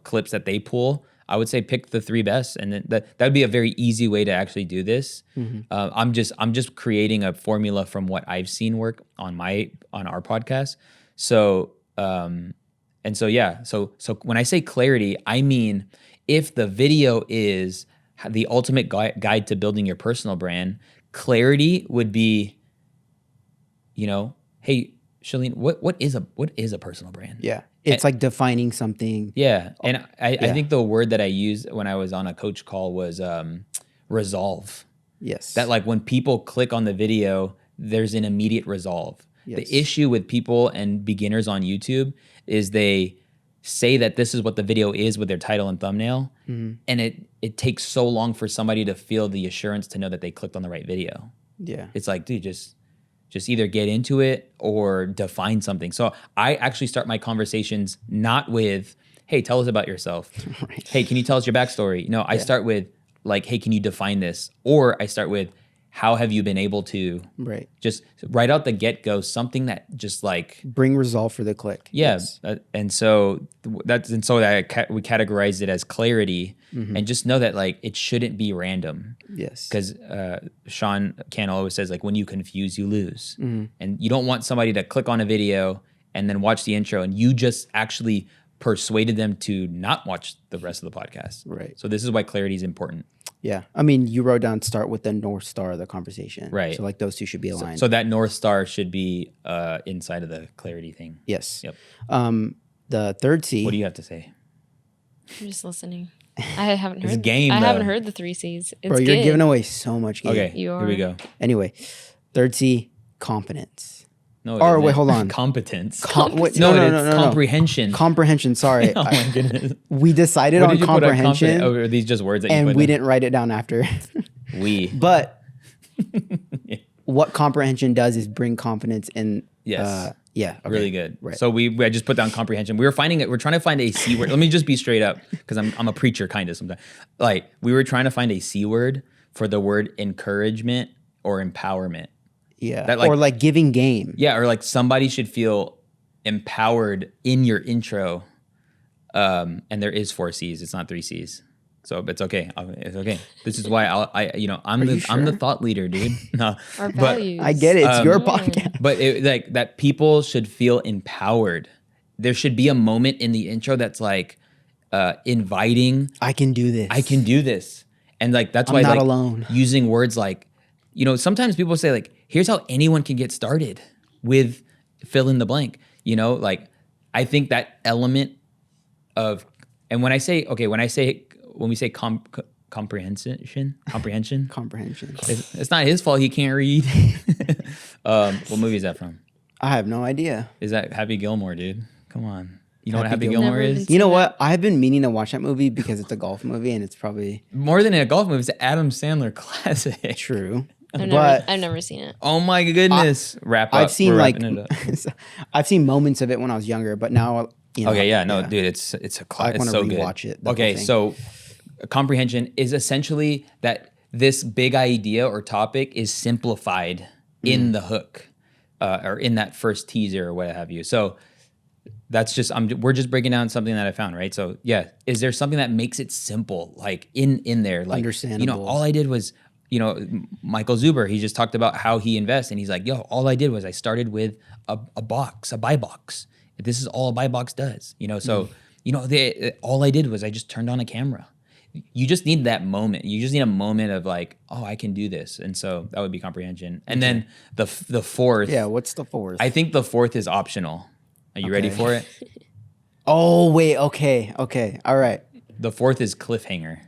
clips that they pull. I would say pick the 3 best, and then that would be a very easy way to actually do this. I'm just creating a formula from what I've seen work on our podcast. So so when I say clarity, I mean if the video is the ultimate guide to building your personal brand, clarity would be, hey, Shalene, what is a personal brand? Yeah. It's like defining something. Yeah. And I think the word that I used when I was on a coach call was resolve. Yes. That like when people click on the video, there's an immediate resolve. Yes. The issue with people and beginners on YouTube is they say that this is what the video is with their title and thumbnail. And it takes so long for somebody to feel the assurance to know that they clicked on the right video. Yeah. It's like, dude, just either get into it or define something. So I actually start my conversations not with, hey, tell us about yourself. Right. Hey, can you tell us your backstory? No, I start with like, hey, can you define this? Or I start with, how have you been able to just right out the get-go, something that just like bring resolve for the click. Yeah. Yes. We categorize it as clarity and just know that like it shouldn't be random. Yes. Because Sean Cannell always says like when you confuse, you lose. And you don't want somebody to click on a video and then watch the intro and you just actually persuaded them to not watch the rest of the podcast. Right. So this is why clarity is important. Yeah. I mean, you wrote down start with the North Star of the conversation. Right. So like those two should be aligned. So that North Star should be inside of the clarity thing. Yes. Yep. The third C. What do you have to say? I'm just listening. I haven't heard. game, I though. haven't heard the 3 C's. It's Bro, you're good. giving away so much game. Okay, You here we are. go. Anyway, third C, confidence. No, Or isn't wait, it? hold on. Competence. Wait, No, no, it's no, no. comprehension. Comprehension. Sorry. Oh my goodness. We decided What on did you put on comprehension, confident? Oh, are these just words that you and put we in? didn't write it down after. But what comprehension does is bring confidence in. Yes. Yeah. Okay. Really good. Right. So I just put down comprehension. We're trying to find a C word. Let me just be straight up because I'm a preacher kind of sometimes. Like we were trying to find a C word for the word encouragement or empowerment. Yeah. That, like- or like giving game. Yeah, or like somebody should feel empowered in your intro. And there is 4 C's. It's not 3 C's. So it's okay. It's okay. This is why I'm the thought leader, dude. No, Our but values. I get it. It's your podcast. but like that people should feel empowered. There should be a moment in the intro that's like inviting. I can do this. I can do this, and like that's I'm why not like alone. using words like, sometimes people say like, here's how anyone can get started with fill in the blank. Like I think that element of, and when we say comprehension, it's not his fault he can't read. What movie is that from? I have no idea. Is that Happy Gilmore, dude? Come on. You know what Happy Happy Gilmore? Gilmore Never is? even You know what? I have been meaning to watch that movie because it's a golf movie and it's probably More than a golf movie, it's an Adam Sandler classic. true. I've never seen it. Oh my goodness. Wrap up. I've seen We're like wrapping it up. I've seen moments of it when I was younger, but now Okay, yeah, no, dude, it's a I classic. want It's to so good. rewatch it. the Okay, whole thing. so comprehension is essentially that this big idea or topic is simplified in the hook or in that first teaser or what have you. So that's just we're just breaking down something that I found, right? So yeah, is there something that makes it simple, like in there, like Understandable. all I did was. Michael Zuber, he just talked about how he invests, and he's like, yo, all I did was I started with a buy box. This is all a buy box does, so, all I did was I just turned on a camera. You just need that moment. You just need a moment of like, oh, I can do this. And so that would be comprehension. And then the fourth. Yeah, what's the fourth? I think the fourth is optional. Are you ready for it? Oh, wait. Okay. All right. The fourth is cliffhanger.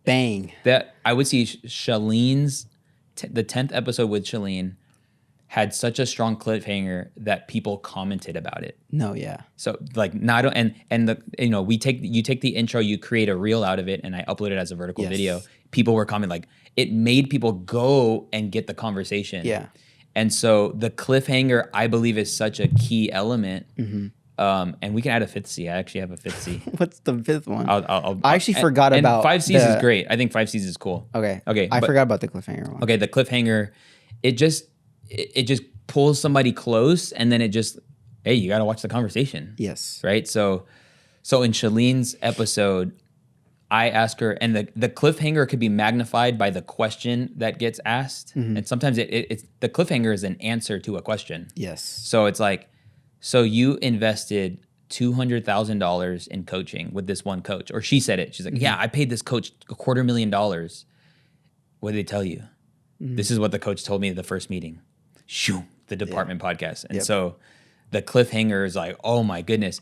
Bang. That I would see Shalene's the 10th episode with Shalene had such a strong cliffhanger that people commented about it. No, yeah. So like not and the you take the intro, you create a reel out of it, and I upload it as a vertical Yes. video. People were commenting like it made people go and get the conversation. Yeah. And so the cliffhanger, I believe, is such a key element. And we can add a fifth C. I actually have a fifth C. What's the fifth one? I actually forgot about 5Cs is great. I think 5Cs is cool. Okay. Okay. I forgot about the cliffhanger one. Okay, the cliffhanger, it just pulls somebody close, and then it just, hey, you got to watch the conversation. Yes. Right. So in Shalene's episode, I ask her, and the cliffhanger could be magnified by the question that gets asked, and sometimes it's the cliffhanger is an answer to a question. Yes. So it's like, so you invested $200,000 in coaching with this one coach, or she said it. She's like, yeah, I paid this coach $250,000. What did they tell you? This is what the coach told me at the first meeting. Shoo, the department podcast. And so the cliffhanger is like, oh my goodness.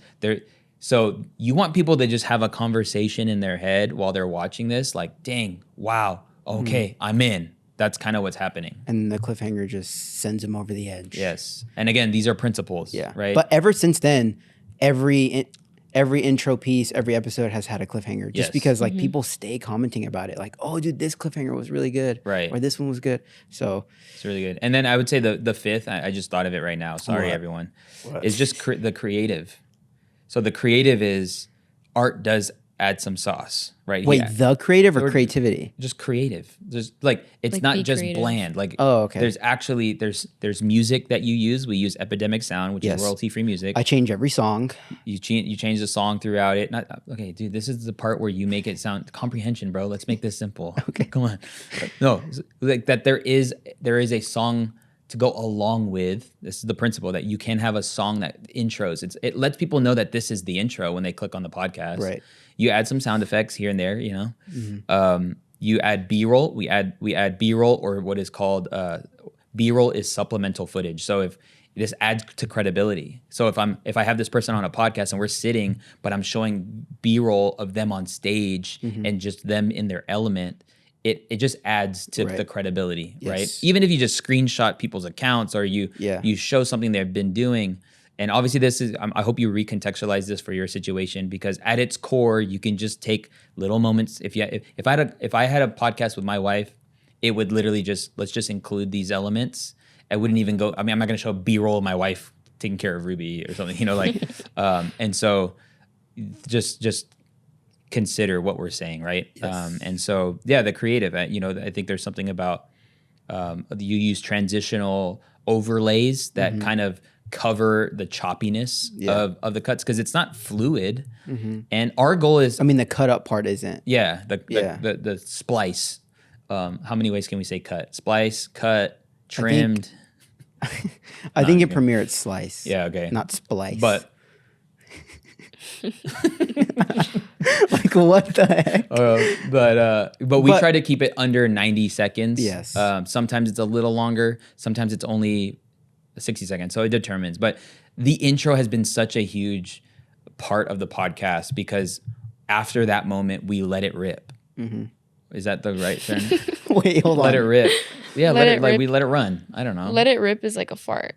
So you want people to just have a conversation in their head while they're watching this, like, dang, wow, okay, I'm in. That's kind of what's happening. And the cliffhanger just sends them over the edge. Yes. And again, these are principles, right? But ever since then, every intro piece, every episode has had a cliffhanger just because like people stay commenting about it. Like, oh, dude, this cliffhanger was really good. Right. Or this one was good. So it's really good. And then I would say the fifth, I just thought of it right now. Sorry, everyone. Is just the creative. So the creative is art does add some sauce, right? Wait, the creative or creativity? Just creative. Just like it's Like, not be just creative. bland. Like okay. There's actually there's music that you use. We use Epidemic Sound, which is royalty free music. I change every song. You change the song throughout it. Okay, dude. This is the part where you make it sound comprehension, bro. Let's make this simple. Okay, come on. No, like that. There is a song to go along with. This is the principle that you can have a song that intros. It lets people know that this is the intro when they click on the podcast. Right. You add some sound effects here and there. You add B-roll. We add B-roll, or what is called B-roll is supplemental footage. So if this adds to credibility. So if I have this person on a podcast and we're sitting, but I'm showing B-roll of them on stage and just them in their element, it just adds to the credibility, right? Even if you just screenshot people's accounts or you show something they've been doing. And obviously this is, I hope you recontextualize this for your situation, because at its core, you can just take little moments. If I had a podcast with my wife, it would literally let's just include these elements. I wouldn't even go, I'm not going to show B-roll of my wife taking care of Ruby or something, and so just consider what we're saying, right? Yes. And so, the creative, I think there's something about, you use transitional overlays that kind of cover the choppiness of the cuts, because it's not fluid. And our goal is, the cut up part isn't. the splice. How many ways can we say cut? Splice, cut, trimmed. I think in Premiere it's slice. Yeah, okay. Not splice. But like what the heck? But we try to keep it under 90 seconds. Yes. Sometimes it's a little longer. Sometimes it's only 60 seconds. So it determines. But the intro has been such a huge part of the podcast, because after that moment, we let it rip. Is that the right term? Wait, hold on. Let it rip. Yeah, Let it rip. we let it run. I don't know. Let it rip is like a fart.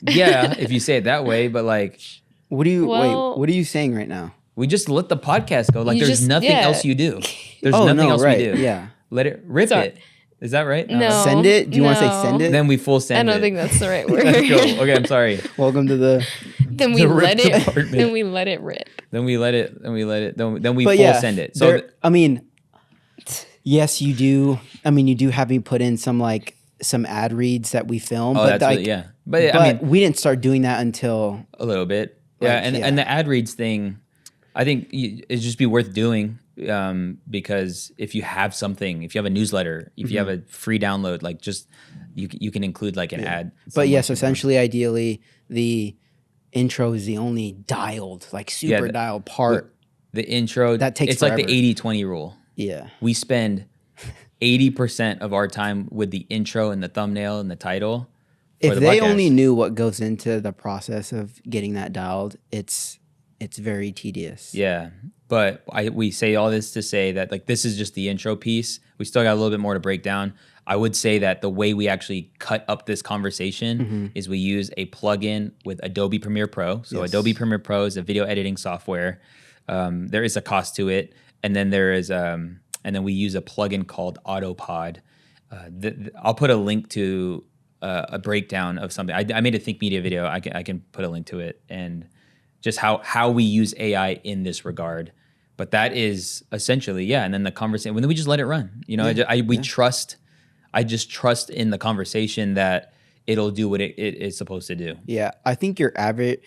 Yeah, if you say it that way, but like, What are you saying right now? we just let the podcast go. Like, You there's just- nothing yeah. else you do. There's nothing else we do. Yeah. Let it rip Sorry. it. Is that right? No. Send it? Do you want to say No. send it? Then we full send it. I don't think that's the right word. Let's go. Okay, I'm sorry. Welcome to the. Then we The rip let it. department. Then we let it rip. Then we let it. Then we But full yeah, send it. So yes, you do. You do have me put in some ad reads that we film. But that's really, yeah. But But we didn't start doing that until. a little bit. Yeah, and the ad reads thing, I think it'd just be worth doing, because if you have something, if you have a newsletter, if you have a free download, like just you can include like an ad. But yes, essentially, ideally, the intro is the only dialed, super dialed part. The intro, That takes it's like forever. the 80-20 rule. Yeah. We spend 80% of our time with the intro and the thumbnail and the title. for If the they podcast. only knew what goes into the process of getting that dialed, it's very tedious. Yeah, but we say all this to say that like this is just the intro piece. We still got a little bit more to break down. I would say that the way we actually cut up this conversation is we use a plugin with Adobe Premiere Pro. So Yes. Adobe Premiere Pro is a video editing software. There is a cost to it, and then and then we use a plugin called Autopod. I'll put a link to a breakdown of something. I made a Think Media video. I can put a link to it, and just how we use AI in this regard. But that is essentially, yeah. And then the conversation, when we just let it run, trust. I just trust in the conversation that it'll do what it is supposed to do. Yeah, I think your average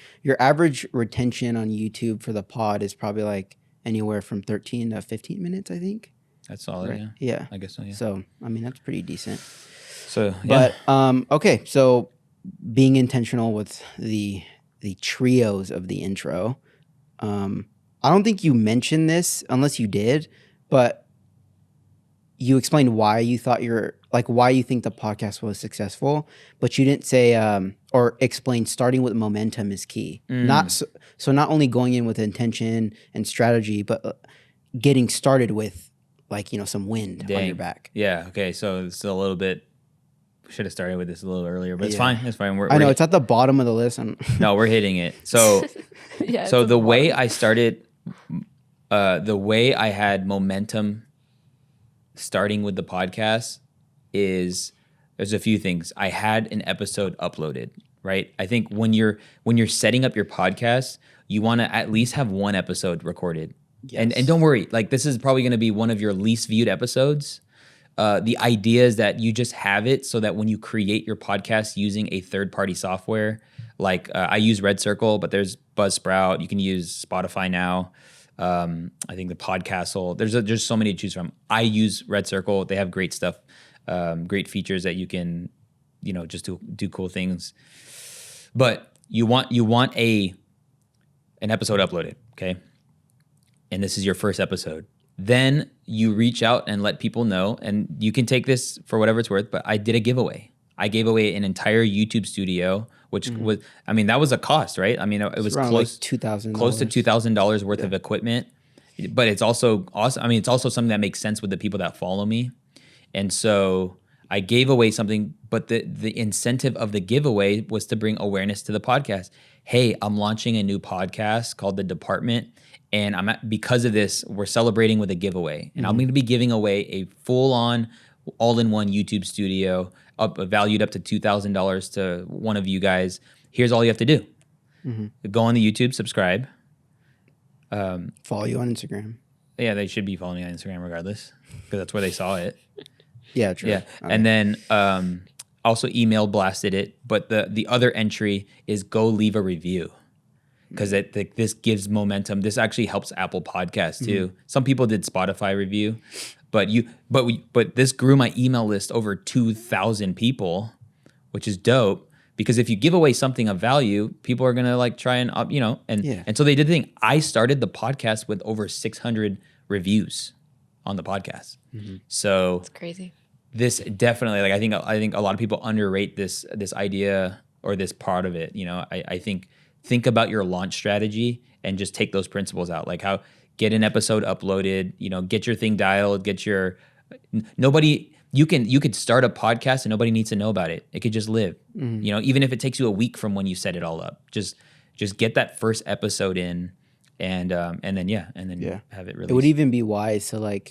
retention on YouTube for the pod is probably like anywhere from 13 to 15 minutes, I think. That's solid, Right. yeah. Yeah. I guess so, yeah. So, I mean, that's pretty decent. So, yeah. But okay, so being intentional with the trios of the intro. I don't think you mentioned this unless you did, but you explained why you thought why you think the podcast was successful, but you didn't say or explain starting with momentum is key. Not so not only going in with intention and strategy, but getting started with some wind on your back. Yeah. Okay. So it's a little bit. Should have started with this a little earlier, but it's fine. It's fine. I know it's at the bottom of the list. No, we're hitting it. So, so the way I started, the way I had momentum starting with the podcast is there's a few things. I had an episode uploaded, right? I think when you're setting up your podcast, you want to at least have one episode recorded. Yes. And don't worry, like this is probably going to be one of your least viewed episodes. The idea is that you just have it so that when you create your podcast using a third-party software, like I use Red Circle, but there's Buzzsprout. You can use Spotify now. I think the Podcastle. There's so many to choose from. I use Red Circle. They have great stuff, great features that you can, just do cool things. But you want an episode uploaded, okay? And this is your first episode. Then you reach out and let people know, and you can take this for whatever it's worth, but I did a giveaway. I gave away an entire YouTube studio, which was, that was a cost, right? It was close to $2,000 worth of equipment, but it's also awesome. It's also something that makes sense with the people that follow me. And so I gave away something, but the incentive of the giveaway was to bring awareness to the podcast. Hey, I'm launching a new podcast called The Department. And because of this, we're celebrating with a giveaway. And I'm going to be giving away a full-on, all-in-one YouTube studio, valued up to $2,000 to one of you guys. Here's all you have to do. Go on the YouTube, subscribe. Follow you on Instagram. Yeah, they should be following me on Instagram regardless, because that's where they saw it. Yeah, true. Yeah, okay. And then also email blasted it. But the other entry is go leave a review. Because this gives momentum. This actually helps Apple Podcasts too. Some people did Spotify review, but this grew my email list over 2,000 people, which is dope. Because if you give away something of value, people are gonna try and and so they did the thing. I started the podcast with over 600 reviews on the podcast. So it's crazy. This definitely I think a lot of people underrate this idea or this part of it. I think about your launch strategy and just take those principles out. Like how get an episode uploaded, get your thing dialed, you could start a podcast and nobody needs to know about it. It could just live, even if it takes you a week from when you set it all up, just get that first episode in and then have it released. It would even be wise to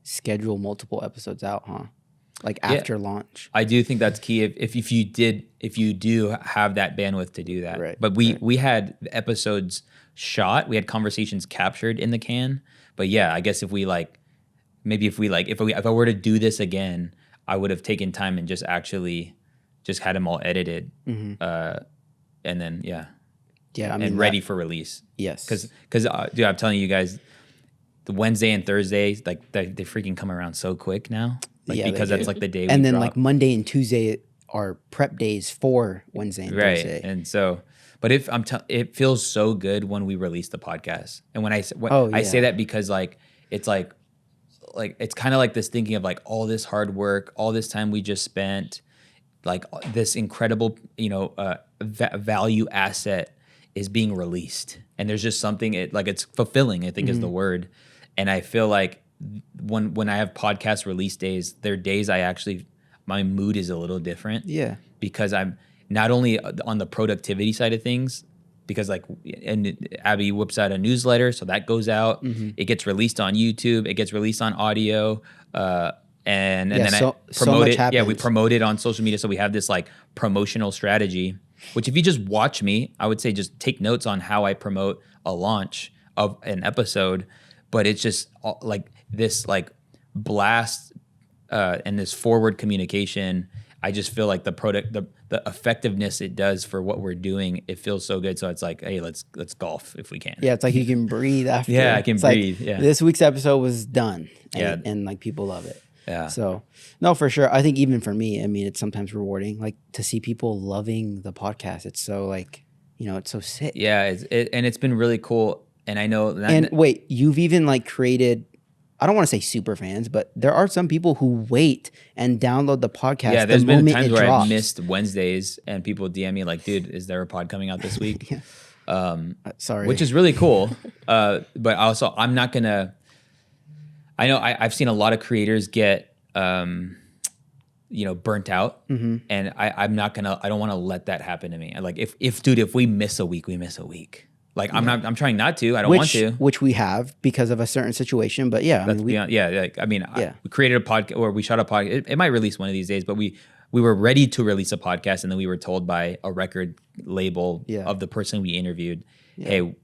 schedule multiple episodes out, huh? After launch. I do think that's key if you do have that bandwidth to do that. Right. But we had episodes shot, we had conversations captured in the can. But yeah, I guess if I were to do this again, I would have taken time and just had them all edited. And then and ready for release. Yes. Because dude, I'm telling you guys, the Wednesday and Thursdays, they freaking come around so quick now. Because that's the day we and then drop. Monday and Tuesday are prep days for Wednesday and Thursday. And so, but it feels so good when we release the podcast. And when I say that because it's kind of like this thinking of all this hard work, all this time we just spent, this incredible, value asset is being released. And there's just something it's fulfilling, I think is the word. And I feel like when I have podcast release days, they're days my mood is a little different. Yeah. Because I'm not only on the productivity side of things, because and Abby whips out a newsletter, so that goes out. It gets released on YouTube. It gets released on audio. And and Yeah, then so promote much it. Yeah, we happens. promote it on social media. So we have this like promotional strategy, which if you just watch me, I would say just take notes on how I promote a launch of an episode. But it's just like this like blast and this forward communication. I just feel like the effectiveness it does for what we're doing, it feels so good. So it's like, hey, let's golf if we can. Yeah, it's like you can breathe after. Yeah, I can It's like, breathe. Yeah. this week's episode was done. And, Yeah. and like people love it. Yeah. So no, for sure. I think even for me, I mean, it's sometimes rewarding, like to see people loving the podcast. It's so like, it's so sick. Yeah, and it's been really cool. And I know that, And wait, you've even like created, I don't want to say super fans, but there are some people who wait and download the podcast. yeah, there's the been moment times it where drops. I've missed Wednesdays and people DM me like, dude, is there a pod coming out this week? Sorry. Which is really cool. But also I'm not gonna, I know I've seen a lot of creators get, burnt out, and I don't want to let that happen to me. Like if we miss a week, we miss a week. Like I'm trying not to. I don't want to. Which we have because of a certain situation. But yeah, We created a podcast or we shot a podcast. It might release one of these days, but we were ready to release a podcast, and then we were told by a record label of the person we interviewed, hey,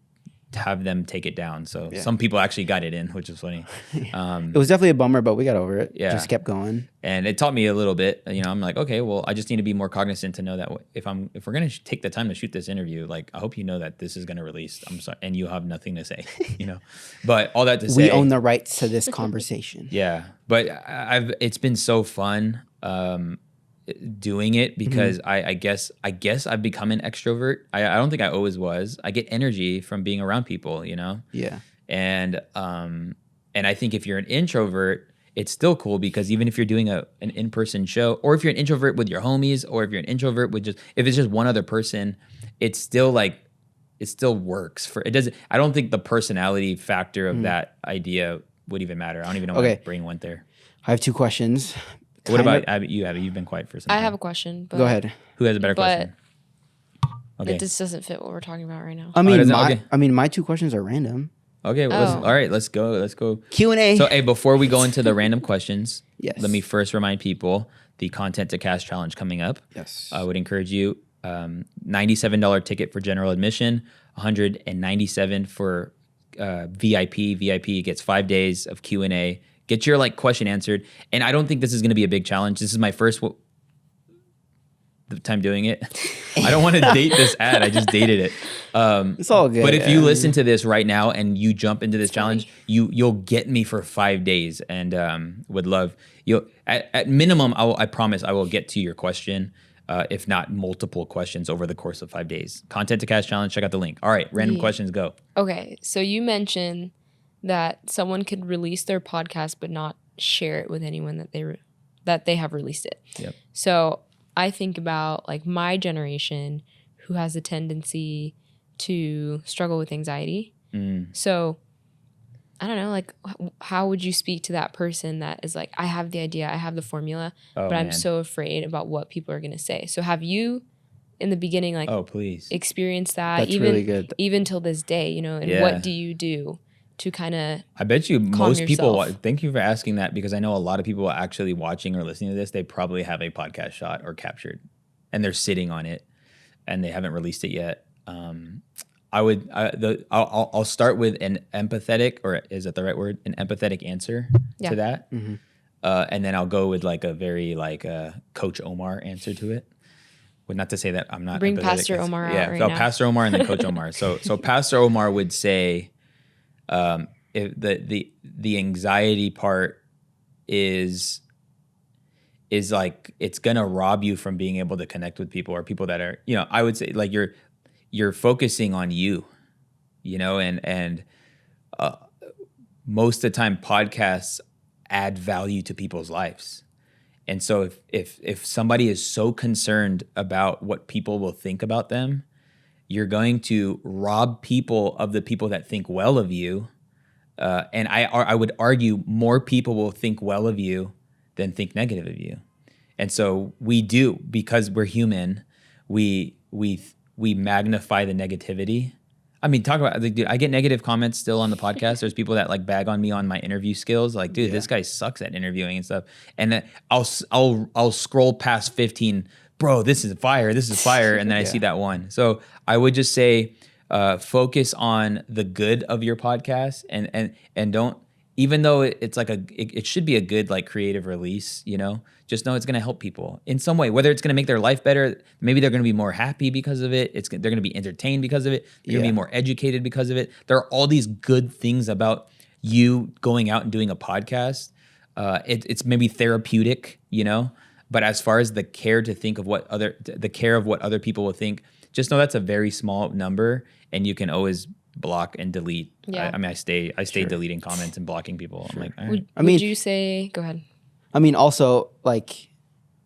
have them take it down. So some people actually got it in, which is funny. it was definitely a bummer, but we got over it. Yeah. Just kept going. And it taught me a little bit. I'm like, okay, well, I just need to be more cognizant to know that if we're gonna take the time to shoot this interview, like I hope you know that this is gonna release. I'm sorry, and you have nothing to say, But all that to say, We own the rights to this conversation. yeah. But it's been so fun doing it because I guess I've become an extrovert. I don't think I always was. I get energy from being around people, Yeah. And I think if you're an introvert, it's still cool because even if you're doing an in-person show, or if you're an introvert with your homies, or if you're an introvert with if it's just one other person, it's still like, it still works for, it doesn't, I don't think the personality factor of that idea would even matter. I don't even know why my brain went there. I have two questions. What about Abby? You've been quiet for some time. I have a question. But Go ahead. Who has a better But question? Okay. this doesn't fit what we're talking about right now. I mean, okay. my two questions are random. Okay. Well, all right. Let's go. Q&A. So, hey, before we go into the random questions, Yes. let me first remind people the Content to Cash Challenge coming up. Yes. I would encourage you, $97 ticket for general admission, $197 for VIP. VIP gets 5 days of Q&A. Get your question answered. And I don't think this is going to be a big challenge. This is my first time doing it. I don't want to date this ad. I just dated it. It's all good. But if you listen to this right now and you jump into this challenge, you'll get me for 5 days, and would love you. At minimum, I promise I will get to your question, if not multiple questions over the course of 5 days. Content to Cash Challenge. Check out the link. All right, random questions. Go. Okay, so you mentioned that someone could release their podcast but not share it with anyone that they have released it. Yep. So I think about my generation who has a tendency to struggle with anxiety. So I don't know, how would you speak to that person that is like, I have the idea, I have the formula, but I'm so afraid about what people are going to say. So have you in the beginning, please experienced that? That's really good. Even till this day, and what do you do to kind of I bet you most people, yourself? thank you for asking that, because I know a lot of people actually watching or listening to this, they probably have a podcast shot or captured and they're sitting on it and they haven't released it yet. I'll start with an empathetic, or is that the right word? An empathetic answer to that. And then I'll go with a very Coach Omar answer to it. Well, not to say that I'm not bring empathetic. Pastor Omar out right now. Pastor Omar and then Coach Omar. So Pastor Omar would say, if the anxiety part is it's gonna rob you from being able to connect with people, or people that are, I would say you're focusing on you, and most of the time podcasts add value to people's lives. And so if somebody is so concerned about what people will think about them, you're going to rob people of the people that think well of you. And I would argue more people will think well of you than think negative of you. And so we do, because we're human, we magnify the negativity. I mean, talk about, like, dude, I get negative comments still on the podcast. There's people that like bag on me on my interview skills. Like, dude, this guy sucks at interviewing and stuff. And then I'll scroll past 15. Bro, this is fire. This is fire. And then I see that one. So I would just say, focus on the good of your podcast and don't, even though it's like it should be a good like creative release, you know, just know it's going to help people in some way, whether it's going to make their life better. Maybe they're going to be more happy because of it. They're going to be entertained because of it. They're going to be more educated because of it. There are all these good things about you going out and doing a podcast. It's maybe therapeutic, you know, but as far as the care of what other people will think, just know that's a very small number, and you can always block and delete. Yeah. I stay deleting comments and blocking people. I'm like, all right. Would you say, go ahead. I mean, also, like,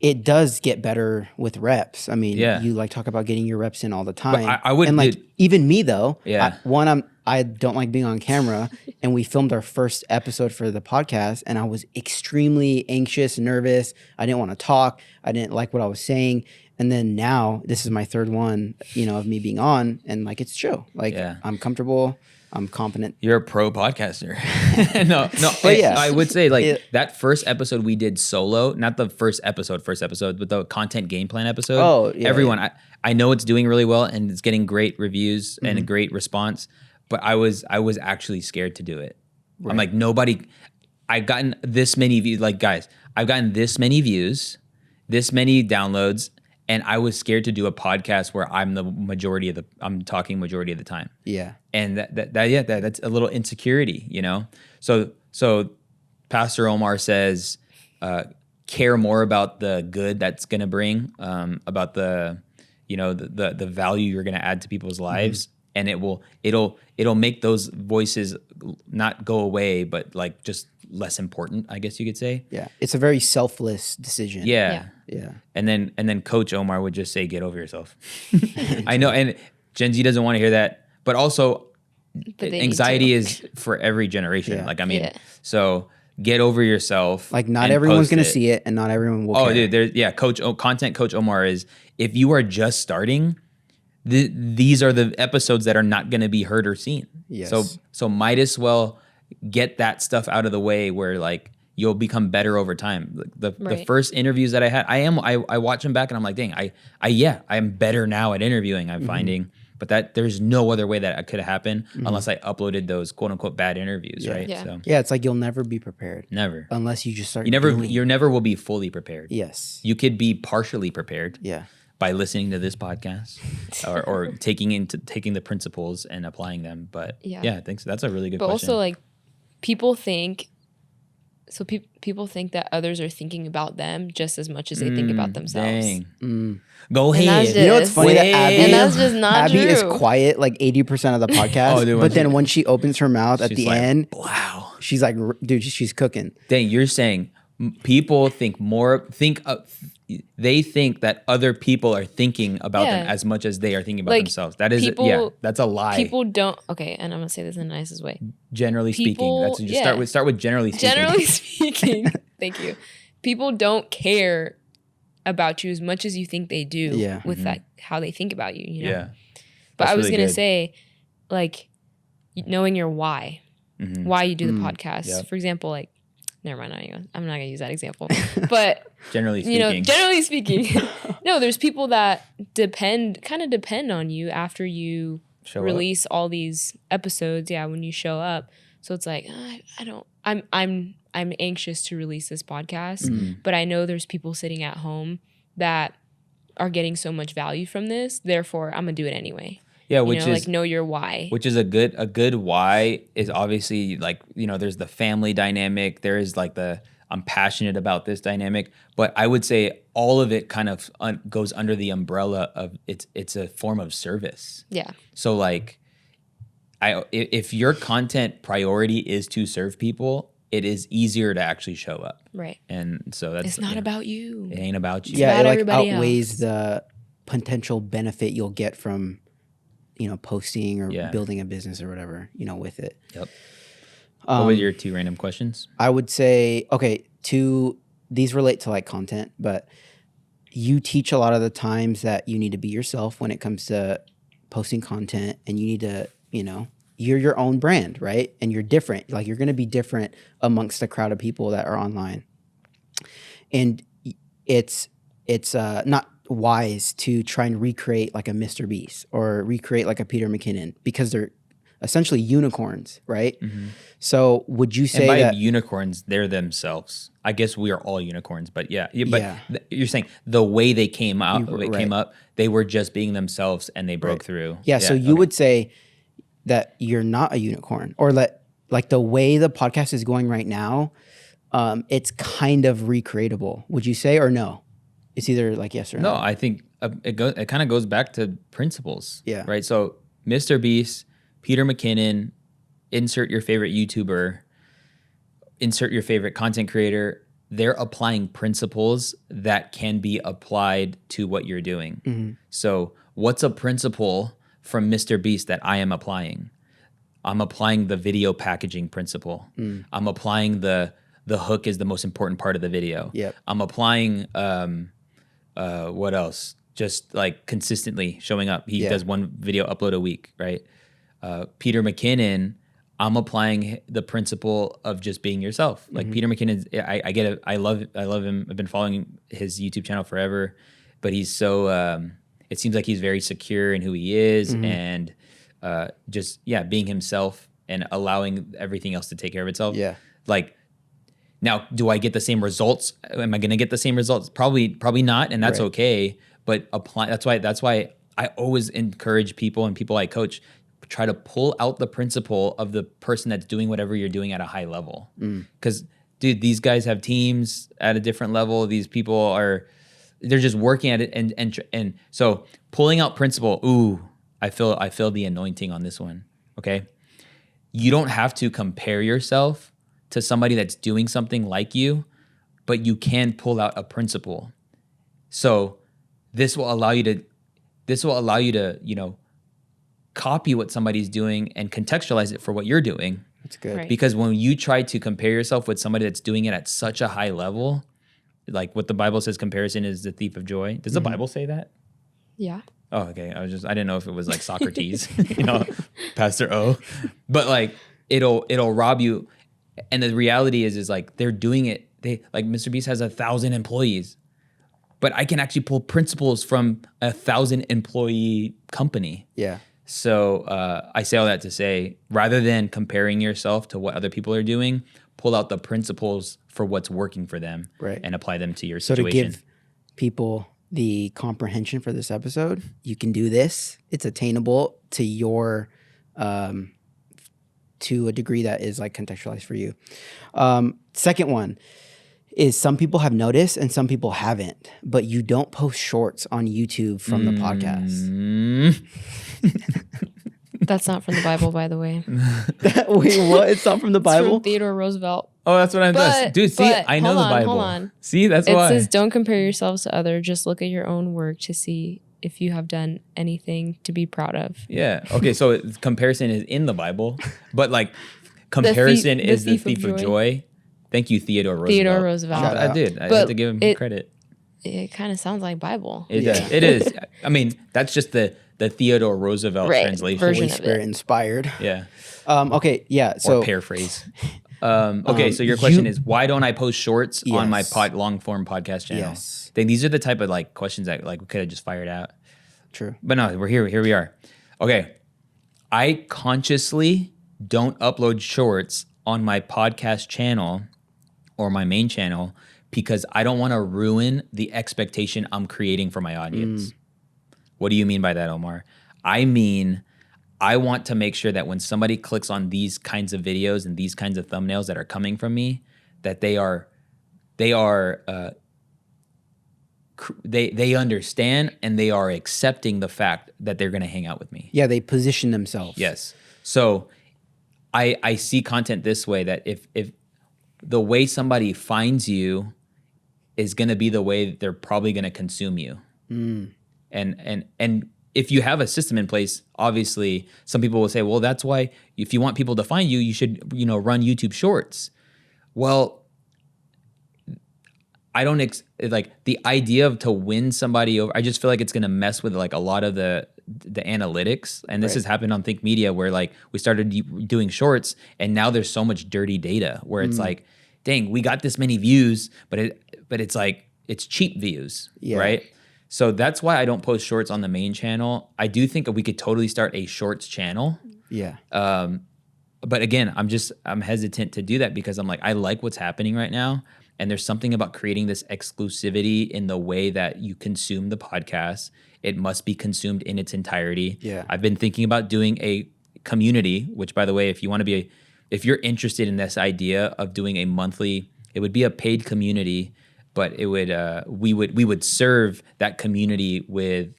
it does get better with reps. I mean, you like talk about getting your reps in all the time. But I would, and like, even me though, Yeah. I don't like being on camera, and we filmed our first episode for the podcast, and I was extremely anxious, nervous. I didn't want to talk. I didn't like what I was saying. And then now this is my third one, you know, of me being on, and like, it's chill. Like, I'm comfortable. I'm confident. You're a pro podcaster. no. But yeah. I would say like that first episode we did solo, not the first episode, but the content game plan episode. Oh, yeah. Everyone, I know it's doing really well and it's getting great reviews and a great response, but I was actually scared to do it. Right. I'm like, I've gotten this many views. Like, guys, I've gotten this many views, this many downloads, and I was scared to do a podcast where I'm talking majority of the time. Yeah. And that's a little insecurity, you know? So Pastor Omar says, care more about the good that's going to bring, about the value you're going to add to people's lives. And it'll make those voices not go away, but like just less important, I guess you could say. Yeah. It's a very selfless decision. Yeah. And then Coach Omar would just say, get over yourself. I know. And Gen Z doesn't want to hear that, but also anxiety is for every generation. Yeah. Like, I mean, so get over yourself. Like, not everyone's going to see it, and not everyone will care. Dude, content Coach Omar is, if you are just starting, these are the episodes that are not going to be heard or seen. Yes. So might as well get that stuff out of the way where like you'll become better over time. The first interviews that I had, I watch them back and I'm like, dang, I am better now at interviewing. I'm finding, but that there's no other way that it could have happened unless I uploaded those quote unquote bad interviews, right? Yeah. So It's like you'll never be prepared. never. Unless you just start. You never will be fully prepared. Yes. You could be partially prepared. Yeah. By listening to this podcast or taking the principles and applying them. But I think so. That's a really good question. But also, like, people think that others are thinking about them just as much as they think about themselves. Dang. Go ahead. You know what's funny? That and that's just not Abby true. is quiet like 80% of the podcast. But then when she opens her mouth at the end, wow, she's like, dude, she's cooking. Dang, you're saying people they think that other people are thinking about them as much as they are thinking about themselves. That is, that's a lie. People don't. Okay, and I'm gonna say this in the nicest way. Generally speaking, that's just start with generally speaking. Generally speaking, thank you. People don't care about you as much as you think they do with that how they think about you. You know? Yeah. But That's I was really gonna good. say, like, knowing your why you do the podcast. Yep. For example, like, never mind. I'm not gonna use that example. But generally speaking, generally speaking, no. There's people that depend on you after you release all these episodes. Yeah, when you show up. So it's like I'm anxious to release this podcast, but I know there's people sitting at home that are getting so much value from this. Therefore, I'm gonna do it anyway. Yeah, which is like, know your why. Which is a good why is obviously like, there's the family dynamic. There is like I'm passionate about this dynamic, but I would say all of it kind of goes under the umbrella of it's a form of service. Yeah. So like, if your content priority is to serve people, it is easier to actually show up. Right. And so it's not about you. It ain't about you. Yeah, about it like everybody outweighs else. the potential benefit you'll get from posting or building a business or whatever, with it. Yep. What were your 2 random questions? I would say, okay, these relate to like content, but you teach a lot of the times that you need to be yourself when it comes to posting content, and you need to you know, you're your own brand, right? And you're different. Like you're going to be different amongst the crowd of people that are online. And it's not wise to try and recreate like a Mr. Beast or recreate like a Peter McKinnon because they're essentially unicorns, right? So would you say and by that unicorns, they're themselves? I guess we are all unicorns, but yeah. But Yeah. you're saying the way they came out, Right. they were just being themselves and they broke through. Yeah, so you would say that you're not a unicorn, or that like the way the podcast is going right now, it's kind of recreatable. Would you say, or no? It's either like yes or No, no. I think it kind of goes back to principles. Yeah. Right. So Mr. Beast, Peter McKinnon, insert your favorite YouTuber, insert your favorite content creator. They're applying principles that can be applied to what you're doing. So what's a principle from Mr. Beast that I am applying? I'm applying the video packaging principle. I'm applying the hook is the most important part of the video. Yep. I'm applying what else? Just like consistently showing up. He does one video upload a week, right? Peter McKinnon, I'm applying the principle of just being yourself. Like Peter McKinnon, I get it. I love him. I've been following his YouTube channel forever, but he's so, it seems like he's very secure in who he is and just, being himself and allowing everything else to take care of itself. Yeah. Like, now, do I get the same results? Am I going to get the same results? Probably not, and that's Right. okay. But apply. That's why I always encourage people and people I coach try to pull out the principle of the person that's doing whatever you're doing at a high level. Because, dude, these guys have teams at a different level. These people they're just working at it, and so pulling out principle. Ooh, I feel the anointing on this one. Okay, you don't have to compare yourself to somebody that's doing something like you, but you can pull out a principle. So this will allow you to, copy what somebody's doing and contextualize it for what you're doing. That's good. Right. Because when you try to compare yourself with somebody that's doing it at such a high level, like what the Bible says, comparison is the thief of joy. Does the Bible say that? Yeah. Oh, okay. I didn't know if it was like Socrates, Pastor O, but like it'll rob you. And the reality is like they're doing it. They like Mr. Beast has 1,000 employees, but I can actually pull principles from 1,000 employee company. Yeah. So I say all that to say, rather than comparing yourself to what other people are doing, pull out the principles for what's working for them, Right. and apply them to your So situation. to give people the comprehension for this episode, you can do this. It's attainable to your to a degree that is like contextualized for you. Second one is some people have noticed and some people haven't, but you don't post shorts on YouTube from the podcast. That's not from the Bible, by the way. Wait, what? It's not from the It's Bible? from Theodore Roosevelt. Oh, that's what I'm doing. Dude, see, but I know hold the on, Bible. hold on. See, that's It why. says, don't compare yourselves to others. Just look at your own work to see if you have done anything to be proud of. Yeah. Okay. So comparison is in the Bible, but like comparison is the thief of joy. Thank you, Theodore Roosevelt. Theodore Roosevelt. Shout I out. did. I But had to give him credit. It kind of sounds like Bible. It Yeah. does. It is. I mean, that's just the Theodore Roosevelt Right, translation. version Holy of it. Spirit inspired. Yeah. Okay, yeah. Or So paraphrase. Okay, so your question is, why don't I post shorts on my Yes. long form podcast channel? Yes. I think these are the type of like questions that like we could have just fired out. true. But no, we're here. Here we are. Okay. I consciously don't upload shorts on my podcast channel or my main channel because I don't want to ruin the expectation I'm creating for my audience. What do you mean by that, Omar? I mean, I want to make sure that when somebody clicks on these kinds of videos and these kinds of thumbnails that are coming from me, that they understand and they are accepting the fact that they're going to hang out with me. Yeah, they position themselves. Yes. So I see content this way, that if the way somebody finds you is going to be the way they're probably going to consume you. And if you have a system in place, obviously some people will say, well, that's why if you want people to find you, you should, run YouTube Shorts. Well, I don't like the idea of to win somebody over. I just feel like it's going to mess with like a lot of the the analytics, and this Right. has happened on Think Media, where like we started doing shorts, and now there's so much dirty data where it's like, dang, we got this many views, but it's like it's cheap views, Yeah. right? So that's why I don't post shorts on the main channel. I do think we could totally start a shorts channel. Yeah. But again, I'm hesitant to do that because I'm like, I like what's happening right now. And there's something about creating this exclusivity in the way that you consume the podcast. It must be consumed in its entirety. Yeah. I've been thinking about doing a community, which by the way, if you're interested in this idea of doing a monthly, it would be a paid community, but it would, we would serve that community with,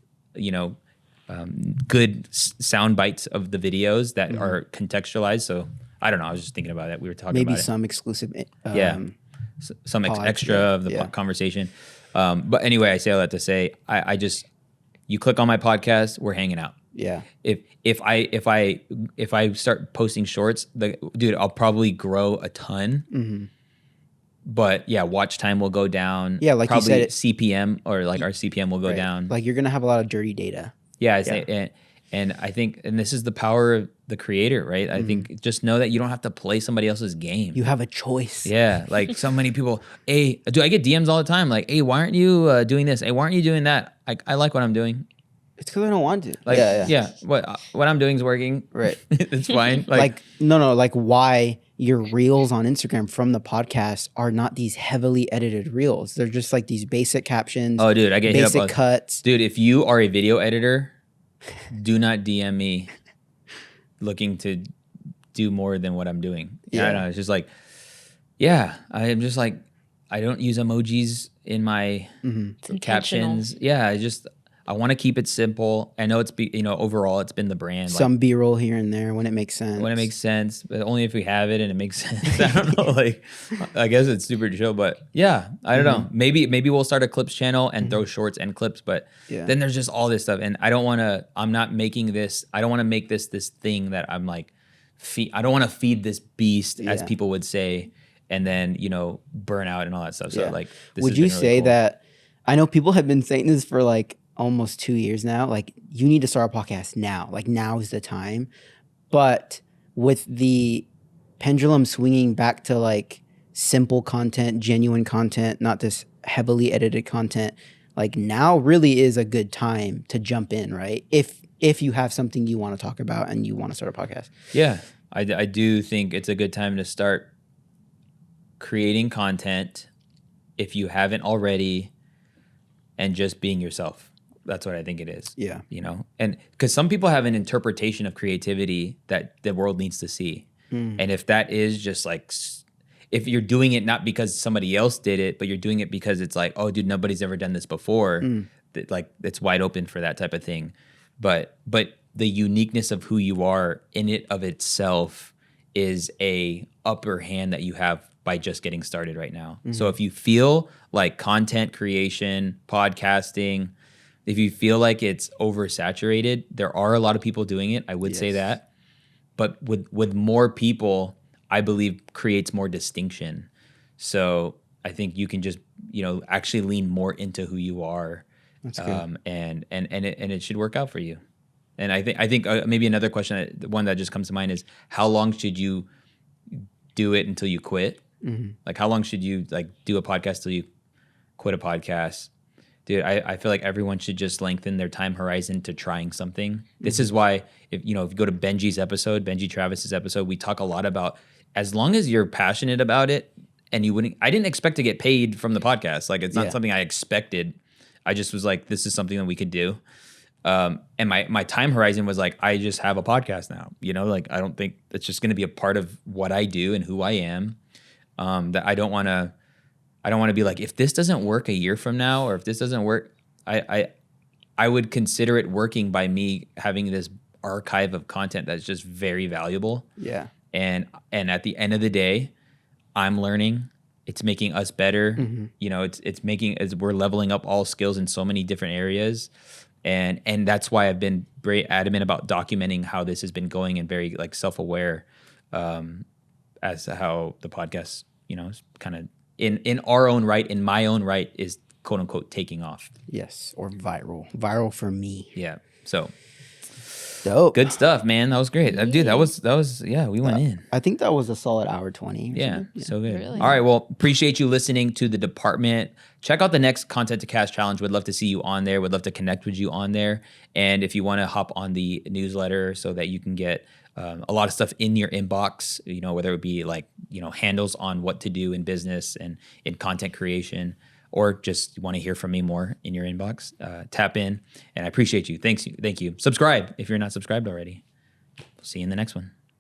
good sound bites of the videos that are contextualized. So I don't know. I was just thinking about it. We were talking Maybe about some exclusive. some pods, extra of the yeah. conversation. But anyway, I say all that to say, you click on my podcast, we're hanging out. Yeah. If I start posting shorts, dude, I'll probably grow a ton. Mm-hmm. But yeah, watch time will go down. Yeah, like you probably said, CPM or like our CPM will go Right. down. Like you're gonna have a lot of dirty data. Yeah, Yeah. and I think, and this is the power of the creator, right? I think just know that you don't have to play somebody else's game. You have a choice. Yeah, like so many people. Hey, I get DMs all the time. Like, hey, why aren't you doing this? Hey, why aren't you doing that? I like what I'm doing. It's because I don't want to. Like, yeah. what I'm doing is working. Right. It's fine. Like no, like why your reels on Instagram from the podcast are not these heavily edited reels. They're just like these basic captions. Oh, dude, I get hit up. basic cuts. Dude, if you are a video editor, do not DM me looking to do more than what I'm doing. Yeah. I don't know. It's just like, yeah, I'm just like, I don't use emojis in my It's intentional. captions. Yeah, I want to keep it simple. I know overall it's been the brand. Some B-roll here and there when it makes sense. When it makes sense, but only if we have it and it makes sense. I don't know. Like, I guess it's super chill, but yeah, I don't know. Maybe we'll start a clips channel and throw shorts and clips, but Yeah. then there's just all this stuff, and I don't want to make this thing that I'm like, I don't want to feed this beast, as Yeah. people would say, and then burn out and all that stuff. So Yeah. like, this Would has you been really say cool. that? I know people have been saying this for like almost 2 years now. Like, you need to start a podcast now. Like, now is the time. But with the pendulum swinging back to like simple content, genuine content, not this heavily edited content, like now really is a good time to jump in, right? If you have something you want to talk about and you want to start a podcast. Yeah, I do think it's a good time to start creating content if you haven't already, and just being yourself. That's what I think it is. Yeah. And because some people have an interpretation of creativity that the world needs to see. And if that is just like, if you're doing it not because somebody else did it, but you're doing it because it's like, oh, dude, nobody's ever done this before, like it's wide open for that type of thing. But the uniqueness of who you are in it of itself is a upper hand that you have by just getting started right now. So if you feel like content creation, podcasting, if you feel like it's oversaturated, there are a lot of people doing it. I would say Yes. that. But with more people, I believe creates more distinction. So I think you can just, actually lean more into who you are. That's good. And it should work out for you. And I think maybe another question, one that just comes to mind is, how long should you do it until you quit? Like, how long should you do a podcast till you quit a podcast? Dude, I feel like everyone should just lengthen their time horizon to trying something. This is why if you go to Benji Travis's episode, we talk a lot about, as long as you're passionate about it, and I didn't expect to get paid from the podcast. Like, it's not something I expected. I just was like, this is something that we could do. And my time horizon was like, I just have a podcast now, I don't think it's just going to be a part of what I do and who I am. That I don't want to be like, if this doesn't work a year from now, or if this doesn't work, I would consider it working by me having this archive of content that's just very valuable. Yeah. And at the end of the day, I'm learning. It's making us better. It's making, as we're leveling up all skills in so many different areas. And that's why I've been very adamant about documenting how this has been going, and very self-aware as to how the podcast, is kind of in our own right, in my own right, is quote unquote taking off. Yes. Or viral for me. Yeah. So Dope. Good stuff, man. That was great. Dude, that was yeah, we went in. I think that was a solid hour 20. Or Yeah, something. so good. Really? All right, well, appreciate you listening to the department. Check out the next Content to Cash challenge. Would love to see you on there. Would love to connect with you on there. And if you want to hop on the newsletter so that you can get a lot of stuff in your inbox, you know, whether it be like, you know, handles on what to do in business and in content creation, or just want to hear from me more in your inbox, tap in. And I appreciate you. Thank you. Subscribe if you're not subscribed already. See you in the next one.